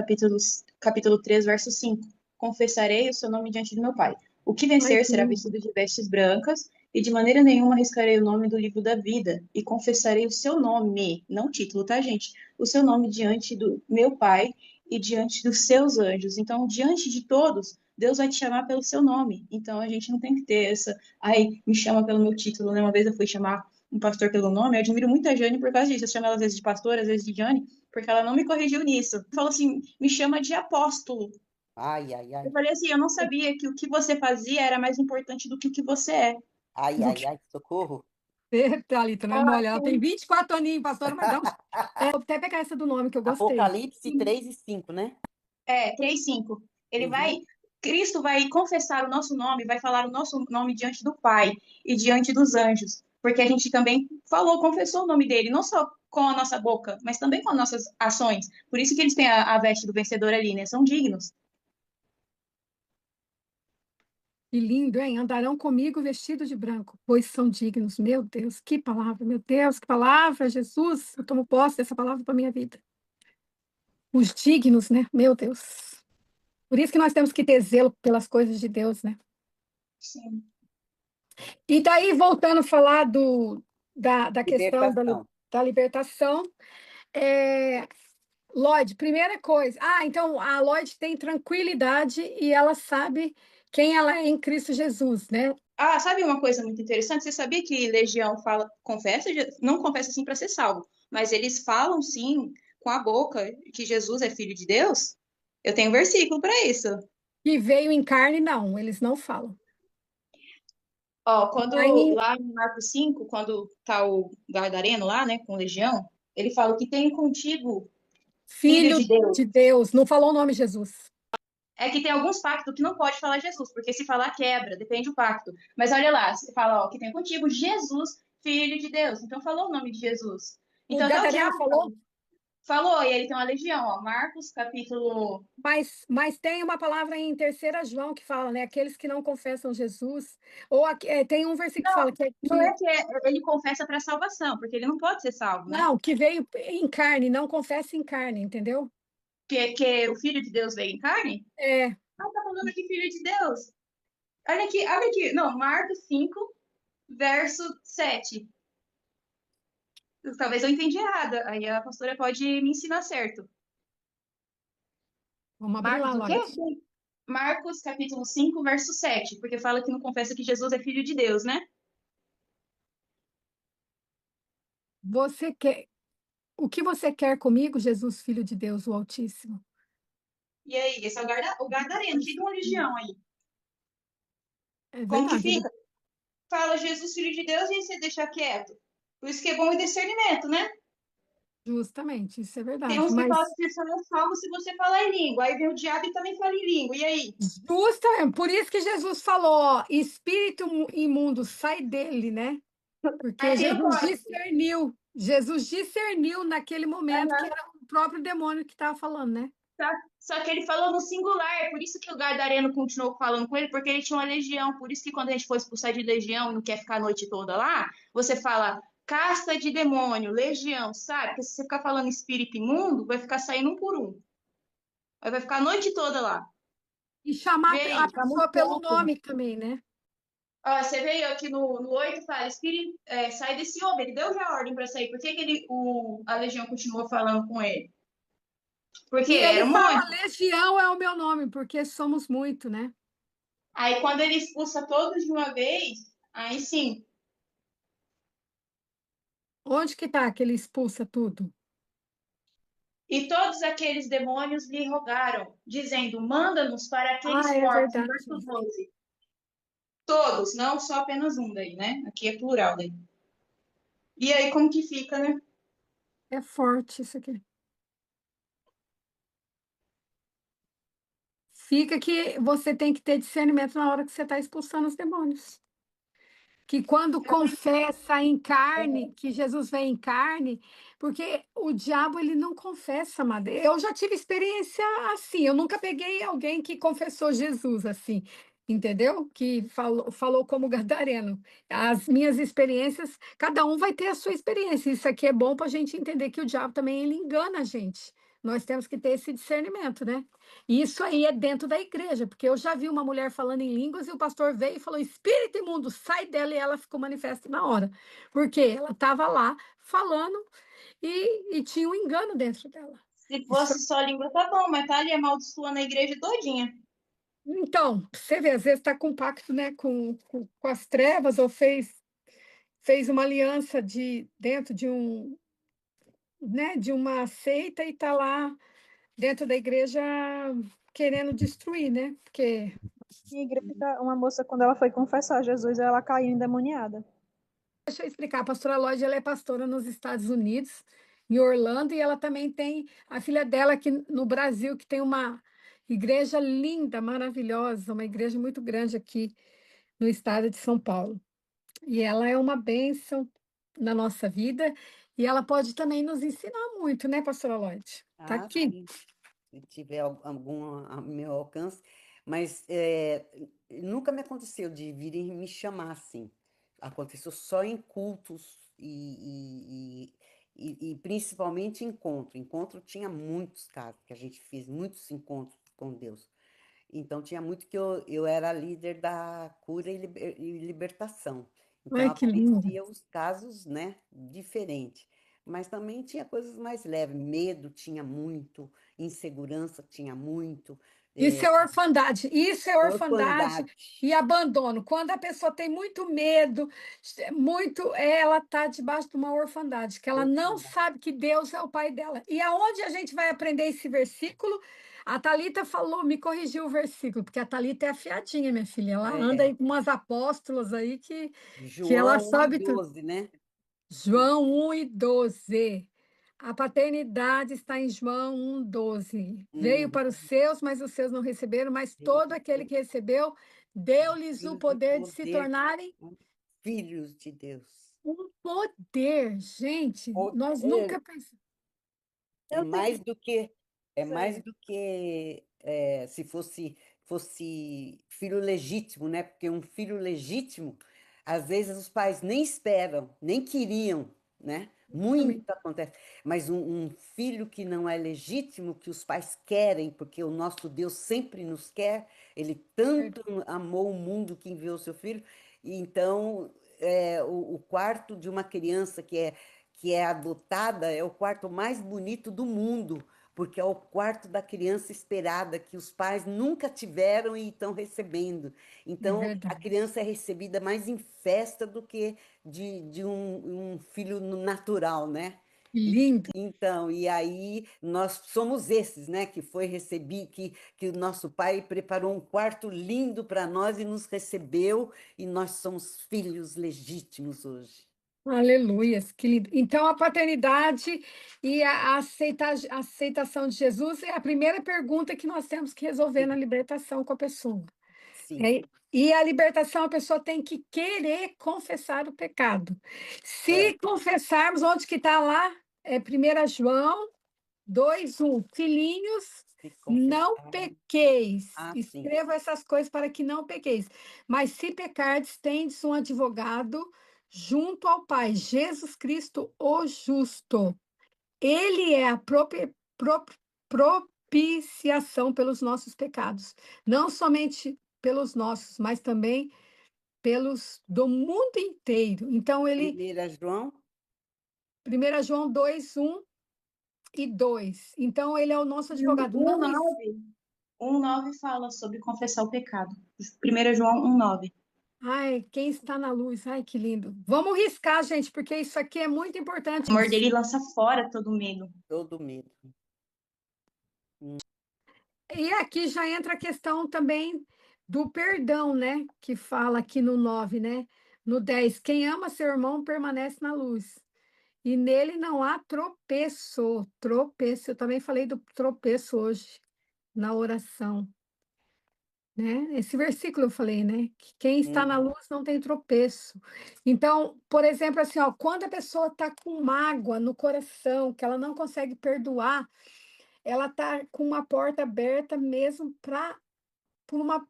capítulo 3, verso 5. Confessarei o seu nome diante do meu Pai. O que ai, vencer que será lindo. vestido de vestes brancas, e de maneira nenhuma arriscarei o nome do livro da vida, e confessarei o seu nome, não o título, tá, gente? O seu nome diante do meu Pai e diante dos seus anjos. Então, diante de todos, Deus vai te chamar pelo seu nome. Então, a gente não tem que ter essa, ai, me chama pelo meu título, né? Uma vez eu fui chamar um pastor pelo nome, eu admiro muito a Jane por causa disso. Eu chamo ela às vezes de pastor, às vezes de Jane, porque ela não me corrigiu nisso. Falou assim, me chama de apóstolo. Ai, ai, Eu ai. falei assim, eu não sabia que o que você fazia era mais importante do que o que você é. Ai, Do ai, que ai, socorro. Thalita, não é mole. Ela tem 24 aninhos, pastora, mas dá um... vou até pegar essa do nome que eu gostei. Apocalipse 3 e 5, né? 3:5. Ele vai, Uhum. Cristo vai confessar o nosso nome, vai falar o nosso nome diante do Pai e diante dos anjos, porque a gente também falou, confessou o nome dele, não só com a nossa boca, mas também com as nossas ações. Por isso que eles têm a veste do vencedor ali, né? São dignos. Que lindo, hein? Andarão comigo vestidos de branco, pois são dignos. Meu Deus, que palavra, meu Deus, que palavra, Jesus. Eu tomo posse dessa palavra para minha vida. os dignos, né? Meu Deus. Por isso que nós temos que ter zelo pelas coisas de Deus, né? Sim. E daí, voltando a falar da questão Libertação. da libertação, é, Lloyd, primeira coisa. Ah, então a Lloyd tem tranquilidade e ela sabe quem ela é em Cristo Jesus, né? Ah, sabe uma coisa muito interessante? Você sabia que Legião fala, confessa, não confessa assim para ser salvo, mas eles falam sim com a boca que Jesus é filho de Deus? Eu tenho um versículo para isso. Que veio em carne, não, eles não falam. Ó, quando Aí, lá em Marcos 5, quando tá o Gadareno lá, né, com Legião, ele fala que tem contigo filho filho de Deus. de Deus, não falou o nome Jesus. É que tem alguns pactos que não pode falar Jesus, porque se falar quebra, depende do pacto. Mas olha lá, você fala, ó, que tem contigo Jesus, filho de Deus. Então falou o nome de Jesus. O Então até o Gadareno diabo falou, falou, e ele tem uma legião, ó. Marcos, capítulo. mas tem uma palavra em terceira João que fala, né? Aqueles que não confessam Jesus. Ou tem um versículo que Não, fala que, não é que ele confessa para salvação, porque ele não pode ser salvo, né? não, que veio em carne, não confessa em carne, entendeu? Que o Filho de Deus veio em carne. É, Ah, tá falando aqui Filho de Deus. Olha aqui, olha aqui. Não, Marcos 5, verso 7. Talvez eu entendi errado. Aí a pastora pode me ensinar certo. vamos abrir lá, Marcos o quê? Lloyd. Marcos, capítulo 5, verso 7, porque fala que não confessa que Jesus é filho de Deus, né? Você quer, o que você quer comigo, Jesus, Filho de Deus, o Altíssimo? E aí, esse é o Gadareno, fica uma legião aí. É Como que verdade, né? fica? Fala Jesus, filho de Deus, e aí você deixa quieto. Por isso que é bom o discernimento, né? Justamente, isso é Tem verdade. uns que falam Mas que você não é salvo se você falar em língua. Aí vem o diabo e também fala em língua. E aí? justamente, por isso que Jesus falou, ó, espírito imundo, sai dele, né? Porque Aqui não pode. Jesus discerniu naquele momento que Aham. era o próprio demônio que estava falando, né? Só que ele falou no singular, é por isso que o Gadareno continuou falando com ele, porque ele tinha uma legião. Por isso que quando a gente for expulsar de legião e não quer ficar a noite toda lá, você fala casta de demônio, legião, sabe? Porque se você ficar falando espírito imundo, vai ficar saindo um por um. Aí vai ficar a noite toda lá. E chamar Vê a aí, tá muito pessoa pelo tempo. nome também, né? Ó, você veio aqui no 8 fala, espírito, sai desse homem. Ele deu já a ordem para sair. Por que que a legião continuou falando com ele? Porque E ele era um fala, monte. Legião é o meu nome, porque somos muito, né? Aí quando ele expulsa todos de uma vez, aí sim. Onde que tá que ele expulsa tudo? E todos aqueles demônios lhe rogaram, dizendo: manda-nos para Ah, aqueles é porcos. No verdade. verso 12. Todos, não só apenas um daí, né? Aqui é plural daí. E aí, como que fica, né? É forte isso aqui. Fica que você tem que ter discernimento na hora que você está expulsando os demônios. Que quando confessa em carne, que Jesus vem em carne, porque o diabo ele não confessa, madre. Eu já tive experiência assim, eu nunca peguei alguém que confessou Jesus assim, entendeu? Que falou como gadareno. As minhas experiências, cada um vai ter a sua experiência. Isso aqui é bom para a gente entender que o diabo também ele engana a gente. Nós temos que ter esse discernimento, né? E isso aí é dentro da igreja, porque eu já vi uma mulher falando em línguas e o pastor veio e falou: Espírito imundo, sai dela, e ela ficou manifesta na hora. Porque ela estava lá falando e tinha um engano dentro dela. Se Isso- fosse só língua, tá bom, mas tá ali amaldiçoando a igreja todinha. Então, você vê, às vezes está com pacto, né, com as trevas, ou fez uma aliança dentro de né, de uma seita e está lá dentro da igreja querendo destruir, né? Porque Em igreja, uma moça, quando ela foi confessar Jesus, ela caiu endemoniada. deixa eu explicar, a pastora Lloyd, ela é pastora nos Estados Unidos, em Orlando, e ela também tem a filha dela aqui no Brasil, que tem uma igreja linda, maravilhosa, uma igreja muito grande aqui no estado de São Paulo. E ela é uma bênção na nossa vida, e ela pode também nos ensinar muito, né, pastora Lloyd? Tá Ah, aqui. sim, se tiver algum a meu alcance, mas nunca me aconteceu de virem me chamar assim. Aconteceu só em cultos e principalmente encontro. Encontro tinha muitos casos, que a gente fez muitos encontros com Deus. Então, tinha muito que eu era líder da cura e libertação. Então, Ai, que lindo. aparecia os casos, né, diferentes. Mas também tinha coisas mais leves. Medo tinha muito, insegurança tinha muito, Isso é, é orfandade, isso é orfandade orfandade. e abandono. Quando a pessoa tem muito medo, ela está debaixo de uma orfandade, que ela não Orfandade. sabe que Deus é o pai dela. E aonde a gente vai aprender esse versículo? A Thalita falou, me corrigiu o versículo, porque a Thalita é afiadinha, minha filha. Ela anda É, aí com umas apóstolas aí que ela João 1 e sabe tudo. 12, né? João 1:12. A paternidade está em João 1:12. Veio Hum, para os seus, mas os seus não receberam, mas todo aquele que recebeu, deu-lhes o filhos de poder de se poder, tornarem filhos de Deus. um poder. Gente, nós Poder nunca pensamos. É Eu tenho. mais do que Sei. se fosse filho legítimo, né? Porque um filho legítimo, às vezes os pais nem esperam, nem queriam, né? Muito Também. acontece. Mas um filho que não é legítimo, que os pais querem, porque o nosso Deus sempre nos quer, ele tanto amou o mundo que enviou o seu filho, e então o quarto de uma criança que é adotada é o quarto mais bonito do mundo, porque é o quarto da criança esperada, que os pais nunca tiveram e estão recebendo. É Então, a verdade. criança é recebida mais em festa do que de um filho natural, né? E- Lindo. Então, e aí nós somos esses, né, que foi recebido, que o nosso pai preparou um quarto lindo para nós e nos recebeu, e nós somos filhos legítimos hoje. Aleluias, que lindo. Então, a paternidade e a aceitação de Jesus é a primeira pergunta que nós temos que resolver na Sim, libertação com a pessoa. sim, Né? E a libertação, a pessoa tem que querer confessar o pecado. Se é. confessarmos, onde que está lá? É 1 João 2:1. Filhinhos, Se não confessar. pequeis. Ah, sim. Escreva essas coisas para que não pequeis. Mas se pecardes, tendes um advogado junto ao Pai, Jesus Cristo, o justo. Ele é a propiciação pelos nossos pecados, não somente pelos nossos, mas também pelos do mundo inteiro. Então, ele, 1 João, 1 João 2:1 e 2. Então, ele é o nosso E o advogado. Não, 1:9, 1:9 fala sobre confessar o pecado. 1 João 1:9. ai, quem está na luz, ai, que lindo. Vamos riscar, gente, porque isso aqui é muito importante. O amor dele lança fora todo medo. todo medo. E aqui já entra a questão também do perdão, né? Que fala aqui no 9, né? No 10, quem ama seu irmão permanece na luz. E nele não há tropeço. Tropeço. Eu também falei do tropeço hoje, na oração, né? Esse versículo eu falei, né? Que quem está na Uhum. luz não tem tropeço. Então, por exemplo, assim, ó, quando a pessoa está com mágoa no coração, que ela não consegue perdoar, ela está com uma porta aberta mesmo para por uma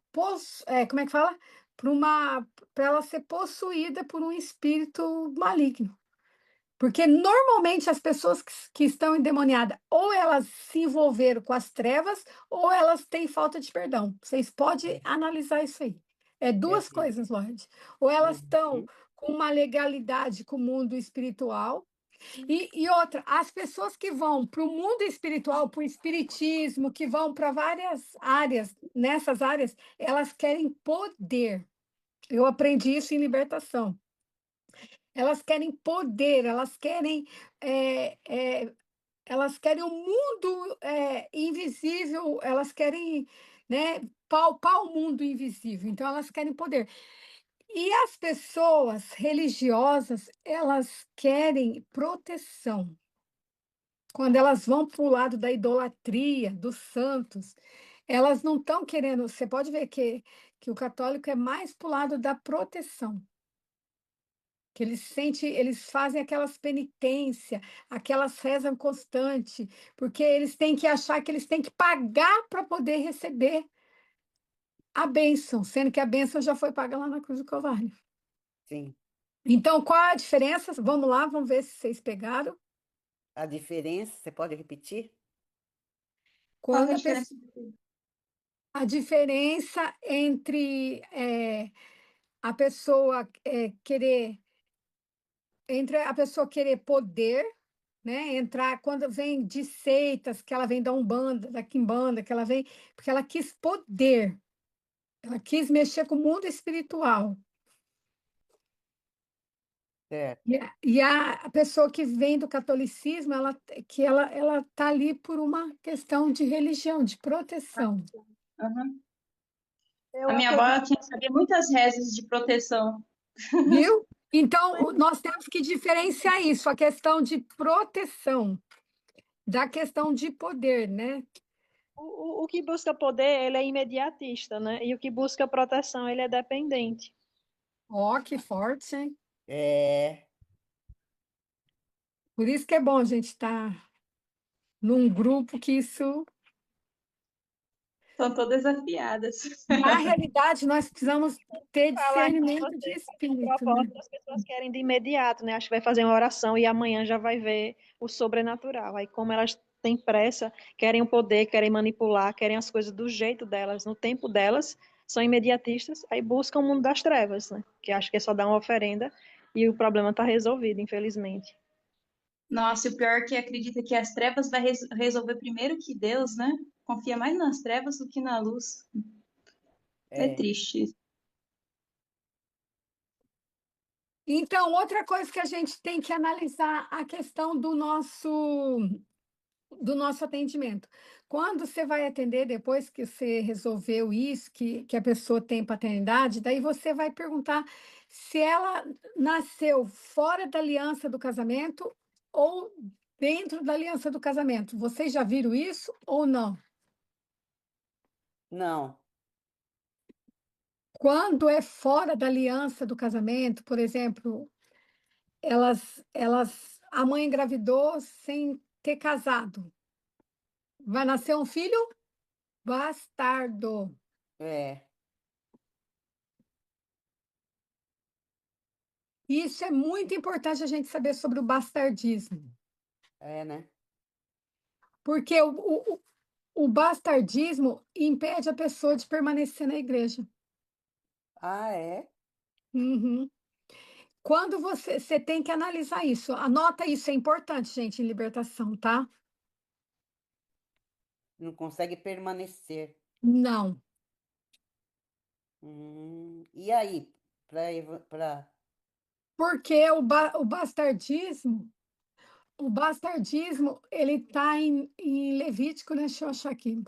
como é que fala? Para ela ser possuída por um espírito maligno. Porque normalmente as pessoas que estão endemoniadas, ou elas se envolveram com as trevas, ou elas têm falta de perdão. Vocês podem É, analisar isso aí. É é duas mesmo. coisas, Lorde. Ou elas estão Uhum. com uma legalidade com o mundo espiritual, e outra, as pessoas que vão para o mundo espiritual, para o espiritismo, que vão para várias áreas, nessas áreas, elas querem poder. Eu aprendi isso em libertação. Elas querem poder, é, é, elas querem um mundo invisível, elas querem, né, palpar o mundo invisível. Então, elas querem poder. E as pessoas religiosas, elas querem proteção. Quando elas vão para o lado da idolatria, dos santos, elas não estão querendo. Você pode ver que o católico é mais para o lado da proteção, que eles fazem aquelas penitências, aquelas rezas constantes, porque eles têm que achar que eles têm que pagar para poder receber a bênção, sendo que a bênção já foi paga lá na cruz do Calvário. Sim. Então, qual a diferença? Vamos lá, vamos ver se vocês pegaram. A diferença, você pode repetir? Qual que Quando é a a diferença? pessoa, a diferença entre a pessoa querer, entre a pessoa querer poder, né? Entrar quando vem de seitas, que ela vem da Umbanda, da Quimbanda, que ela vem, porque ela quis poder, ela quis mexer com o mundo espiritual. Certo. E a pessoa que vem do catolicismo, ela tá ali por uma questão de religião, de proteção, Aham. Eu A minha avó acredito. ela tinha sabia muitas rezas de proteção. viu? Então, nós temos que diferenciar isso, a questão de proteção da questão de poder, né? O que busca poder, ele é imediatista, né? E o que busca proteção, ele é dependente. Ó, que forte, hein? É, Por isso que é bom a gente estar num grupo que isso, Estão todas desafiadas. na realidade, nós precisamos ter Falar com discernimento de você, fazer uma espírito, né? proposta, as pessoas querem de imediato, né? Acho que vai fazer uma oração e amanhã já vai ver o sobrenatural. Aí, como elas têm pressa, querem o poder, querem manipular, querem as coisas do jeito delas, no tempo delas, são imediatistas, aí buscam o mundo das trevas, né? Que acho que é só dar uma oferenda e o problema está resolvido, infelizmente. Nossa, e o pior é que acredita que as trevas vai resolver primeiro que Deus, né? Confia mais nas trevas do que na luz. É é, triste. Então, outra coisa que a gente tem que analisar a questão do nosso atendimento. Quando você vai atender, depois que você resolveu isso, que a pessoa tem paternidade, daí você vai perguntar se ela nasceu fora da aliança do casamento ou dentro da aliança do casamento. Vocês já viram isso ou não? não, Quando é fora da aliança do casamento, por exemplo, a mãe engravidou sem ter casado. Vai nascer um filho bastardo. é, Isso é muito importante a gente saber sobre o bastardismo, né? porque o bastardismo impede a pessoa de permanecer na igreja. Ah, é? Uhum. Quando você tem que analisar isso, anota isso, é importante, gente, em libertação, tá? Não consegue permanecer. Não, E aí, para porque o bastardismo, ele está em Levítico, né? Deixa eu achar aqui.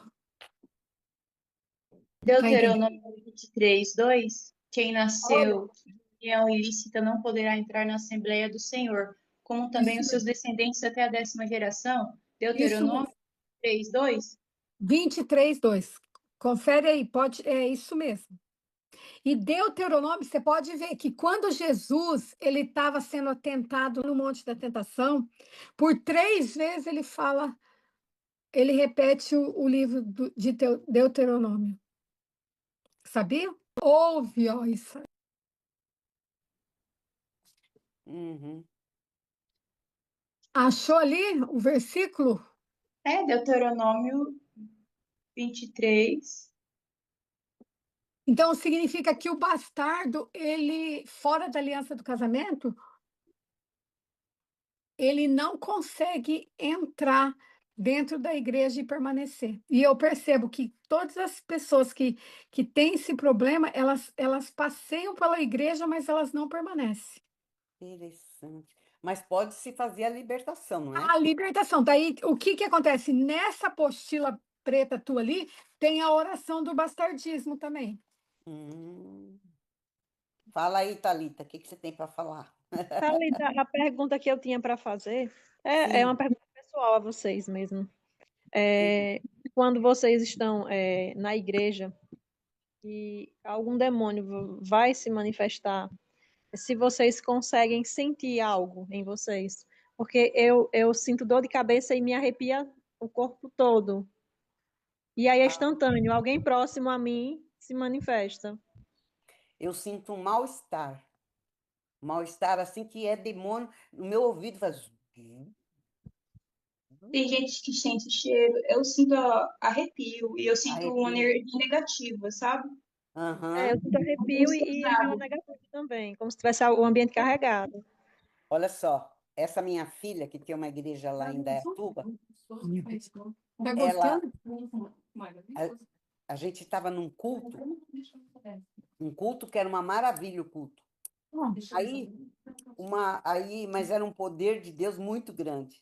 Tá entendendo? Deuteronômio 23, 2. Quem Olha, nasceu de união ilícita não poderá entrar na Assembleia do Senhor, como também isso os seus mesmo, descendentes até a 10ª geração. isso Deuteronômio mesmo. 3, 2. 23:2. Confere aí, é isso mesmo. E Deuteronômio, você pode ver que quando Jesus ele estava sendo tentado no Monte da Tentação, por 3 vezes ele repete o livro de Deuteronômio. Sabia? Ouve, ó, isso. Uhum. Achou ali o versículo? Deuteronômio 23. Então significa que o bastardo, ele fora da aliança do casamento, ele não consegue entrar dentro da igreja e permanecer. E eu percebo que todas as pessoas que têm esse problema, elas passeiam pela igreja, mas elas não permanecem. Interessante. Mas pode se fazer a libertação, não A é? libertação. Daí, o que que acontece? Nessa apostila preta tua ali, tem a oração do bastardismo também. Hum. Fala aí, Thalita, o que que você tem para falar? Thalita, a pergunta que eu tinha para fazer é uma Sim, pergunta pessoal a vocês mesmo. sim. Quando vocês estão na igreja e algum demônio vai se manifestar, se vocês conseguem sentir algo em vocês, porque eu sinto dor de cabeça e me arrepia o corpo todo. E aí é Ah, instantâneo, alguém próximo a mim se manifesta. eu sinto um mal-estar. Mal-estar assim que é demônio. No meu ouvido faz. Tem gente que sente cheiro, eu sinto arrepio e eu sinto uma Arrepio. energia negativa, sabe? É, eu Aham. sinto arrepio Muito e uma pesado. negativa também, como se tivesse o ambiente carregado. Olha só, essa minha filha, que tem uma igreja lá em Dayatuba, Tá ela, gostando? a, a gente estava num culto, um culto que era uma maravilha o culto. Ó, Mas era um poder de Deus muito grande.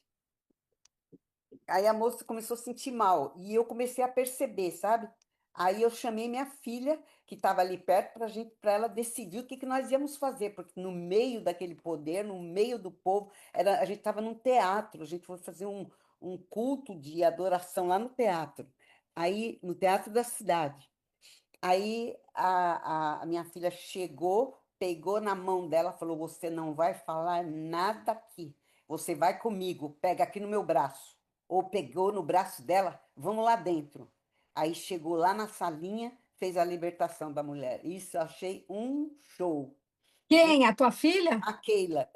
Aí a moça começou a sentir mal e eu comecei a perceber, sabe? Aí eu chamei minha filha, que estava ali perto, para ela decidir o que que nós íamos fazer, porque no meio daquele poder, no meio do povo, a gente estava num teatro, a gente foi fazer um culto de adoração lá no teatro, aí no teatro da cidade. Aí a minha filha chegou, pegou na mão dela, falou: Você não vai falar nada aqui. Você vai comigo, pega aqui no meu braço. Ou pegou no braço dela, vamos lá dentro. Aí chegou lá na salinha, fez a libertação da mulher. Isso eu achei um show. quem? A tua filha? A Keila,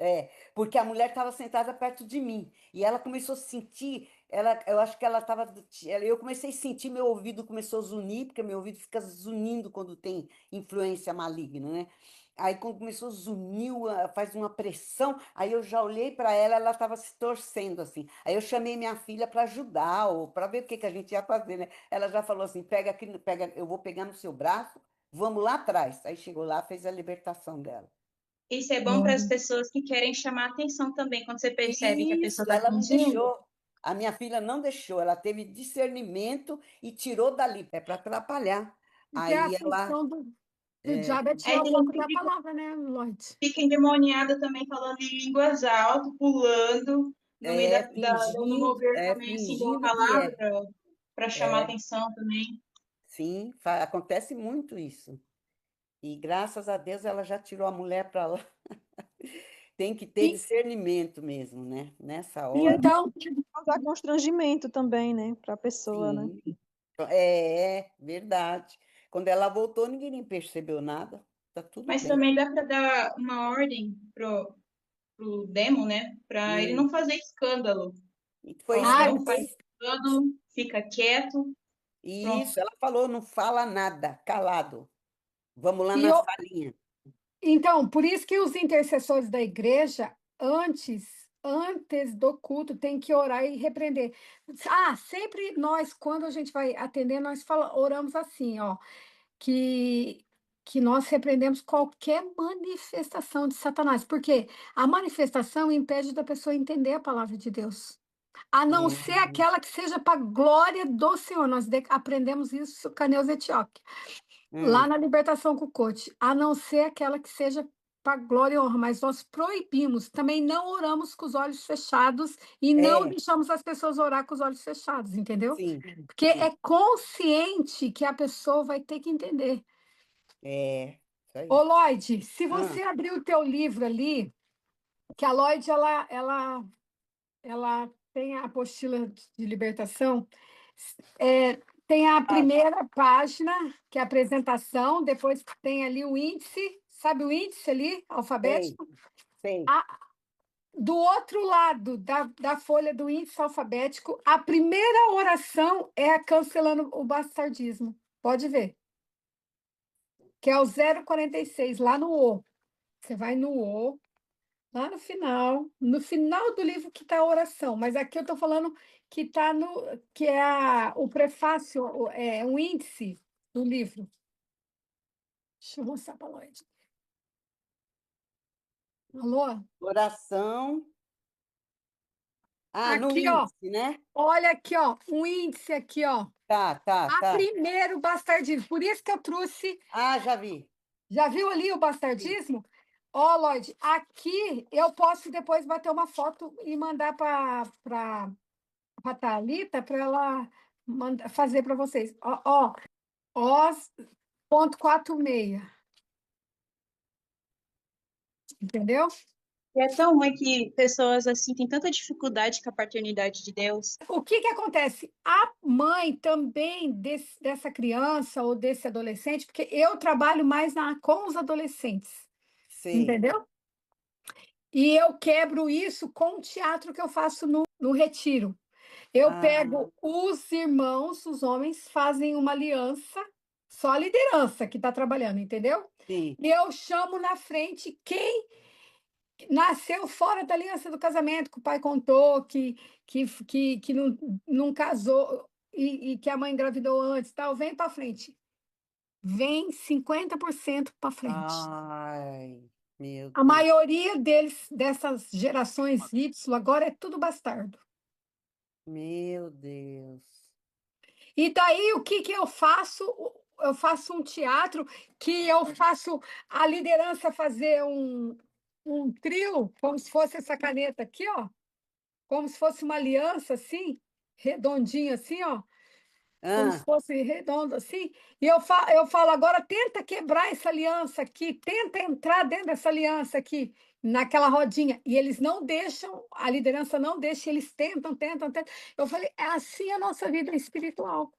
porque a mulher estava sentada perto de mim e ela começou a sentir, eu acho que ela estava, eu comecei a sentir, meu ouvido começou a zunir, porque meu ouvido fica zunindo quando tem influência maligna, né? Aí quando começou a zunir, faz uma pressão, aí eu já olhei para ela, ela estava se torcendo assim. Aí eu chamei minha filha para ajudar, ou para ver o que que a gente ia fazer, né? Ela já falou assim: pega aqui, pega, eu vou pegar no seu braço, vamos lá atrás. Aí chegou lá, fez a libertação dela. Isso é bom para as Glória. pessoas que querem chamar atenção também, quando você percebe que a pessoa Isso, está ela não fingindo. deixou. A minha filha não deixou, ela teve discernimento e tirou dali, é para atrapalhar. Porque a Aí ela, função do é, diabo é Aí tirar o tem gente foco que da palavra, né, Lloyd? fica endemoniada também, falando em línguas alto, pulando, no meio do mover também, assim, de uma fingindo que palavra, é. para chamar É, atenção também. sim, acontece muito isso. E graças a Deus ela já tirou a mulher para lá. Tem que ter E, discernimento mesmo, né? Nessa E é hora, então, causar constrangimento também, né, para a pessoa, né? sim. Verdade. Quando ela voltou, ninguém nem percebeu nada. Tá tudo Mas bem. também dá para dar uma ordem pro demo, né? Para ele Hum. não fazer escândalo. E foi isso Ó, que ah, ela não faz fez. escândalo, fica quieto, pronto. Isso, ela falou, não fala nada, calado. Vamos lá e na eu, salinha. então, por isso que os intercessores da igreja, antes do culto, tem que orar e repreender. Ah, sempre nós, quando a gente vai atender, nós oramos assim, ó, que, que nós repreendemos qualquer manifestação de Satanás, porque a manifestação impede da pessoa entender a palavra de Deus. A não ser Hum, aquela que seja para a glória do Senhor. Nós aprendemos isso com a Neuza Etiope, lá hum. na Libertação com o Coach. A não ser aquela que seja para glória e honra, mas nós proibimos, também não oramos com os olhos fechados e não É, deixamos as pessoas orar com os olhos fechados, entendeu? sim, Porque sim. é consciente que a pessoa vai ter que entender. Isso Ô, aí. Lloyd, se Ah, você abrir o teu livro ali, que a Lloyd, ela tem a apostila de libertação. É, tem a ah, primeira página, que é a apresentação, depois tem ali o índice, sabe o índice ali, sei, alfabético? sei. A- do outro lado da folha do índice alfabético, a primeira oração é a cancelando o bastardismo. Pode ver, que é o 046 lá no O. Você vai no O, lá no final do livro que está a oração, mas aqui eu estou falando que está no, que é o prefácio, é um índice do livro. Deixa eu mostrar para a Lloyd. Alô? Oração. Ah, no Aqui, ó. índice, né? Olha aqui, ó. Um índice aqui, ó. Tá, tá, A tá. primeiro bastardismo. Por isso que eu trouxe. Ah, já vi. Já viu ali o Sim. bastardismo? Ó, Lloyd, aqui eu posso depois bater uma foto e mandar para a Thalita para ela fazer para vocês. Ó, os ponto 46, entendeu? E é tão ruim que pessoas assim têm tanta dificuldade com a paternidade de Deus. O que que acontece? A mãe também dessa criança ou desse adolescente, porque eu trabalho mais com os adolescentes, Sei. entendeu? E eu quebro isso com o teatro que eu faço no retiro. Eu Ah, pego os irmãos, os homens, fazem uma aliança, só a liderança que está trabalhando, entendeu? sim. E eu chamo na frente quem nasceu fora da aliança do casamento, que o pai contou, que não casou e que a mãe engravidou antes, tal, vem para frente. Vem 50% para frente. Ai, meu A Deus. maioria deles, dessas gerações Y, agora é tudo bastardo. Meu Deus. E daí o que que eu faço? Eu faço um teatro que eu faço a liderança fazer um trio, como se fosse essa caneta aqui, ó, como se fosse uma aliança assim, redondinha assim, ó, como se Ah, fosse redondo assim. E eu falo agora, tenta quebrar essa aliança aqui, tenta entrar dentro dessa aliança aqui, naquela rodinha. E eles não deixam, a liderança não deixa, eles tentam, tentam, tentam. Eu falei, é assim a nossa vida espiritual.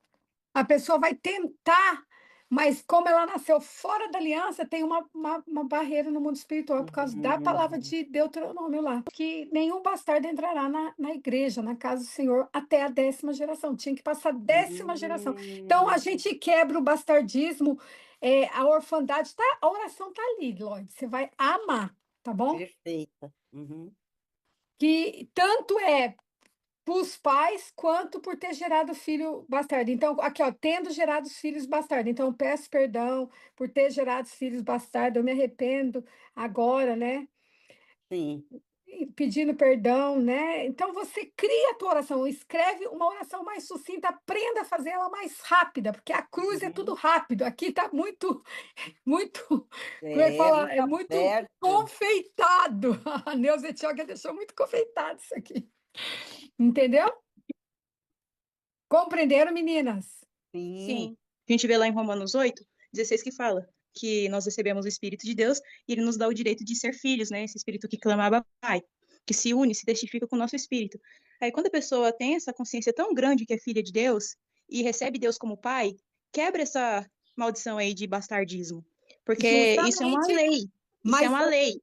A pessoa vai tentar, mas como ela nasceu fora da aliança, tem uma barreira no mundo espiritual por causa da palavra uhum, de Deuteronômio lá. Que nenhum bastardo entrará na igreja, na casa do Senhor, até a 10ª geração. Tinha que passar a 10ª geração. Então, a hum, gente quebra o bastardismo, a orfandade. Tá, a oração tá ali, Lloyd. Você vai amar, tá bom? perfeita. Uhum, Que tanto é os pais quanto por ter gerado filho bastardo. Então, aqui, ó, tendo gerado os filhos bastardo. Então, eu peço perdão por ter gerado os filhos bastardo. Eu me arrependo agora, né? sim. E pedindo perdão, né? Então, você cria a tua oração, escreve uma oração mais sucinta, aprenda a fazer ela mais rápida, porque a cruz é tudo Uhum. rápido. Aqui tá muito, muito, como é que É, fala? muito É muito aberto. confeitado. A Neuza Etioca deixou muito confeitado isso aqui. Entendeu? Compreenderam, meninas? Sim, Sim. A gente vê lá em Romanos 8:16 que fala que nós recebemos o Espírito de Deus e ele nos dá o direito de ser filhos, né? Esse Espírito que clamava Pai, que se une, se testifica com o nosso Espírito. Aí quando a pessoa tem essa consciência tão grande que é filha de Deus e recebe Deus como Pai, quebra essa maldição aí de bastardismo. Porque isso é uma Justamente, lei. Isso é mas uma lei.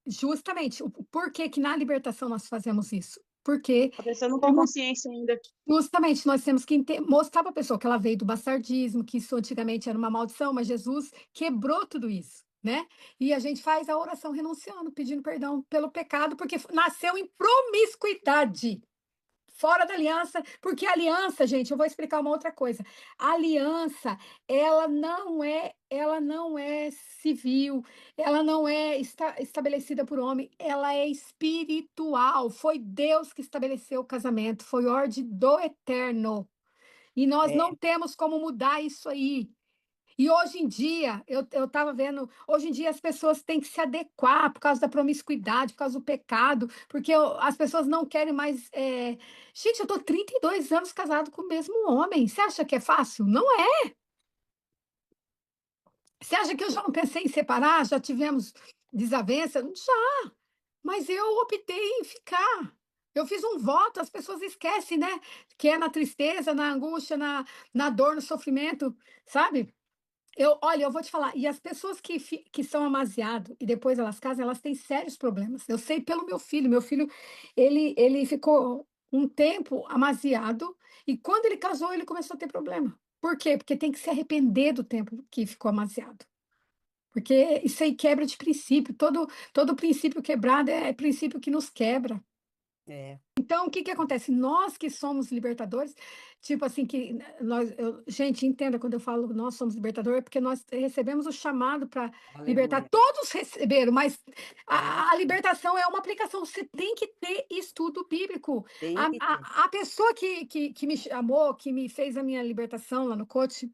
justamente, por que que na libertação nós fazemos isso? Porque, A pessoa não tem como consciência ainda. justamente nós temos que mostrar para a pessoa que ela veio do bastardismo, que isso antigamente era uma maldição, mas Jesus quebrou tudo isso, né? E a gente faz a oração renunciando, pedindo perdão pelo pecado, porque nasceu em promiscuidade. Fora da aliança, porque a aliança, gente, eu vou explicar uma outra coisa. A aliança, ela não é civil, ela não é estabelecida por homem, ela é espiritual. Foi Deus que estabeleceu o casamento, foi ordem do Eterno. E nós é, não temos como mudar isso aí. E hoje em dia, eu estava vendo, hoje em dia as pessoas têm que se adequar por causa da promiscuidade, por causa do pecado, porque as pessoas não querem mais. Gente, eu estou 32 anos casado com o mesmo homem. Você acha que é fácil? Não é. Você acha que eu já não pensei em separar? Já tivemos desavença? Já, mas eu optei em ficar. Eu fiz um voto, as pessoas esquecem, né? Que é na tristeza, na angústia, na dor, no sofrimento, sabe? Olha, eu vou te falar, e as pessoas que são amaziadas e depois elas casam, elas têm sérios problemas. Eu sei pelo meu filho, ele ficou um tempo amaziado e quando ele casou, ele começou a ter problema. Por quê? Porque tem que se arrepender do tempo que ficou amaziado. Porque isso aí quebra de princípio. Todo princípio quebrado é princípio que nos quebra. é. Então, o que que acontece? Nós que somos libertadores, tipo assim, gente, entenda quando eu falo nós somos libertadores, é porque nós recebemos o chamado para libertar. Aleluia. Todos receberam, mas É, a libertação é uma aplicação. Você tem que ter estudo bíblico. tem A, que ter. a pessoa que me chamou, que me fez a minha libertação lá no coach,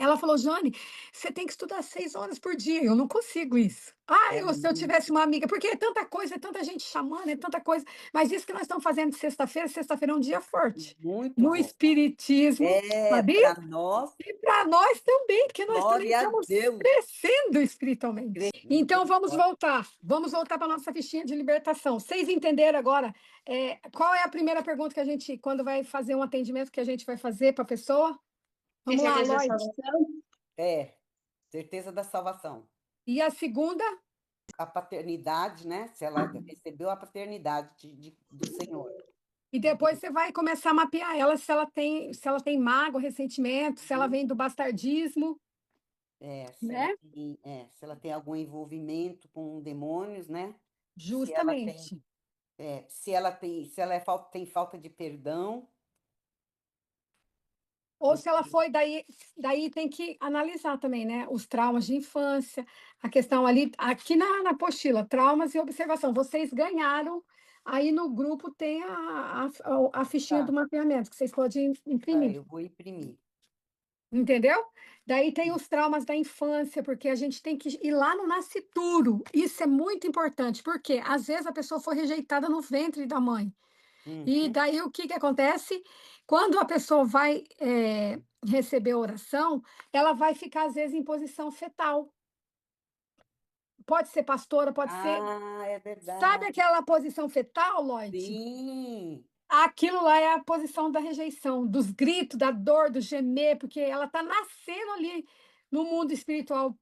ela falou, Jane, você tem que estudar 6 horas por dia. Eu não consigo isso. Ah, É se eu tivesse muito, uma amiga, porque é tanta coisa, é tanta gente chamando, é tanta coisa. Mas isso que nós estamos fazendo de sexta-feira é um dia forte. muito No bom. espiritismo, É, sabia? para nós, E para nós também, porque nós também glória a estamos Deus. crescendo espiritualmente. Então vamos Misericórdia. voltar. Vamos voltar para a nossa fichinha de libertação. Vocês entenderam agora qual é a primeira pergunta que a gente, quando vai fazer um atendimento, que a gente vai fazer para a pessoa? Tem Vamos lá, certeza da Lloyd. salvação? É, certeza da salvação. E a segunda? A paternidade, né? Se ela recebeu a paternidade do Senhor. E depois você vai começar a mapear ela se ela tem mágoa, ressentimento, se ela Uhum. vem do bastardismo, né? Se ela tem algum envolvimento com demônios, né? Se ela tem, Justamente. se ela tem falta de perdão, Ou se ela porque foi, daí tem que analisar também, né? Os traumas de infância, a questão ali, aqui na apostila, traumas e observação. Vocês ganharam, aí no grupo tem a fichinha do tá, mapeamento, que vocês podem tá, imprimir. eu vou imprimir. Entendeu? Daí tem os traumas da infância, porque a gente tem que ir lá no nascituro. Isso é muito importante, porque às vezes a pessoa foi rejeitada no ventre da mãe. E Uhum. daí o que que acontece? Quando a pessoa vai receber a oração, ela vai ficar às vezes em posição fetal. Pode ser pastora, pode ser. Ah, é Sabe verdade. aquela posição fetal, Lloyd? Sim. Aquilo lá é a posição da rejeição, dos gritos, da dor, do gemer, porque ela está nascendo ali no mundo espiritual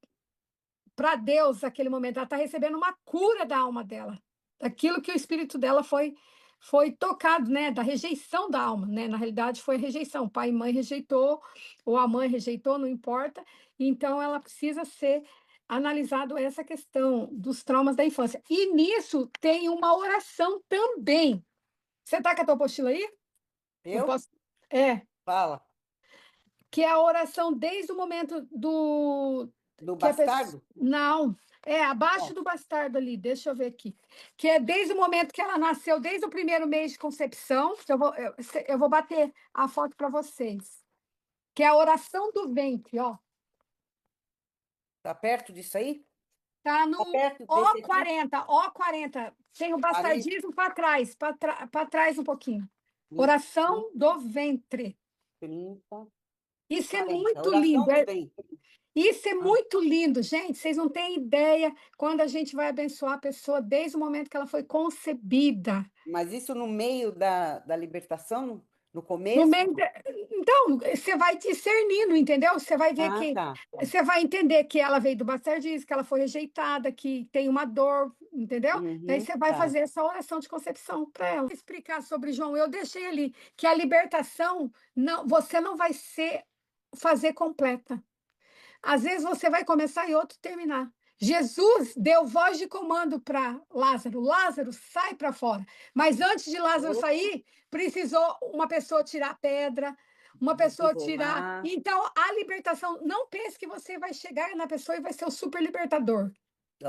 para Deus naquele momento. Ela está recebendo uma cura da alma dela, daquilo que o espírito dela foi tocado, né? Da rejeição da alma, né? Na realidade, foi rejeição. O pai e mãe rejeitou, ou a mãe rejeitou, não importa. Então, ela precisa ser analisado essa questão dos traumas da infância. E nisso tem uma oração também. Você está com a tua apostila aí? Eu Eu? posso. É, Fala. que é a oração desde o momento do Do que a pessoa. bastardo? Não, é abaixo Ó, do bastardo ali, deixa eu ver aqui. Que é desde o momento que ela nasceu, desde o primeiro mês de concepção, que eu vou bater a foto para vocês. Que é a oração do ventre, ó. tá perto disso aí? Tá Tá no perto desse o aqui? quarenta O40. Tem o 40, bastardismo para trás, para trás um pouquinho. 20, Oração do ventre. 30 e Isso é 40. muito lindo. Oração do bem. Isso é Ah, muito lindo, gente. Vocês não têm ideia quando a gente vai abençoar a pessoa desde o momento que ela foi concebida. mas isso no meio da libertação, no No começo? meio Então, você vai discernindo, entendeu? Você vai ver Ah, que tá. você vai entender que ela veio do bastardismo, que ela foi rejeitada, que tem uma dor, entendeu? Daí Uhum, você vai tá. fazer essa oração de concepção para ela. Vou explicar sobre João, eu deixei ali que a libertação não, você não vai fazer completa. Às vezes você vai começar e outro terminar. Jesus deu voz de comando para Lázaro: Lázaro, sai para fora. Mas antes de Lázaro Opa, sair, precisou uma pessoa tirar a pedra, uma pessoa tirar. desenrolar. Então, a libertação, não pense que você vai chegar na pessoa e vai ser o super libertador.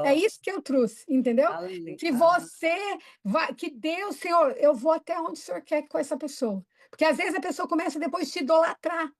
É Ó, isso que eu trouxe, entendeu? Que ah, você vai, que Deus, Senhor, eu vou até onde o Senhor quer com essa pessoa. Porque às vezes a pessoa começa depois a te idolatrar.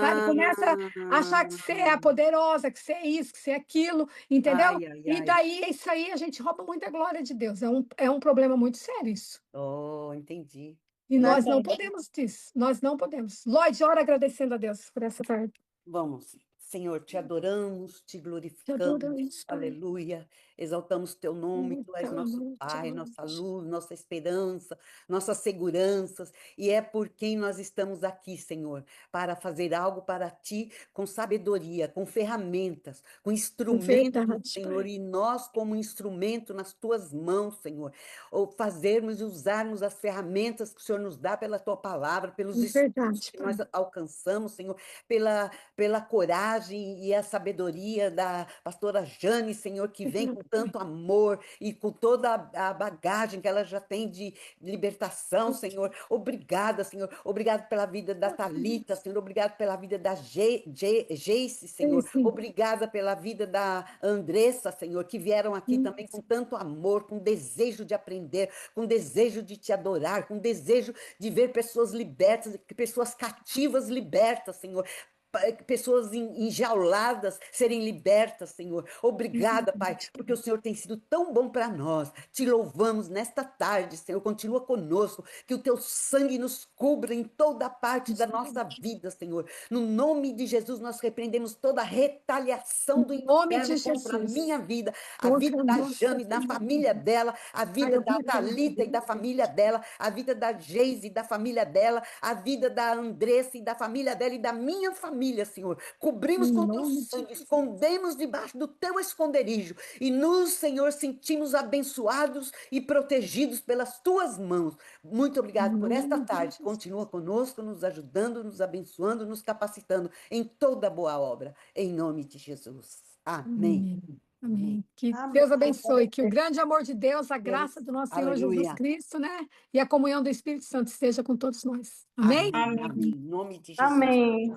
Sabe? ah, Começa a achar que você é a poderosa, que você é isso, que você é aquilo, entendeu? ai, ai, E ai. daí, isso aí, a gente rouba muita glória de Deus. É um problema muito sério isso. Oh, entendi. E nós não Verdade. podemos disso. Nós não podemos. Lloyd, ora agradecendo a Deus por essa tarde. Vamos, Senhor, te adoramos, te Te glorificamos, adoramos, Pai. aleluia. Exaltamos teu nome, tu és Pelo nosso amor de Pai, nossa Deus. luz, nossa esperança, nossas seguranças, e é por quem nós estamos aqui, Senhor, para fazer algo para ti com sabedoria, com ferramentas, com instrumentos, Verdade, Senhor, Pai. e nós, como instrumento nas tuas mãos, Senhor, ou fazermos e usarmos as ferramentas que o Senhor nos dá pela tua palavra, pelos estudos Verdade, que nós Pai. alcançamos, Senhor, pela coragem e a sabedoria da pastora Jane, Senhor, que vem com Obrigada, Pai. tanto amor e com toda a bagagem que ela já tem de libertação, Senhor. Obrigada, Senhor. Obrigado pela vida da Thalita, Senhor. Obrigado pela vida da Jace, Sim, Senhor. sim. Obrigada pela vida da Andressa, Senhor, que vieram aqui também com tanto amor, com desejo de aprender, com desejo de te adorar, com desejo de ver pessoas libertas, pessoas cativas libertas, Senhor, pessoas enjauladas serem libertas, Senhor. Obrigada, Pai, porque o Senhor tem sido tão bom para nós. Te louvamos nesta tarde, Senhor. Continua conosco, que o teu sangue nos cubra em toda parte da nossa vida, Senhor. No nome de Jesus, nós repreendemos toda a retaliação do Em nome de inferno contra a Jesus. minha vida, a vida Contra a da nossa Jane, da vida. família dela, a Pai, vida da Thalita e da obrigada. família dela, a vida da Geise e da família dela, a vida da Andressa e da família dela e da minha família família, Senhor. Cobrimos Em com teu nome de sangue, Jesus. escondemos debaixo do teu esconderijo e nos, Senhor, sentimos abençoados e protegidos pelas tuas mãos. Muito Em obrigado por esta nome de tarde. Jesus. Continua conosco, nos ajudando, nos abençoando, nos capacitando em toda boa obra. Em nome de Jesus. Amém. Amém. Amém. Amém. Que Amém. Deus abençoe, que o grande amor de Deus, a graça Deus, do nosso Senhor Jesus aleluia. Cristo, né? E a comunhão do Espírito Santo esteja com todos nós. Amém? Amém. Amém. Amém. Em nome de Jesus. Amém.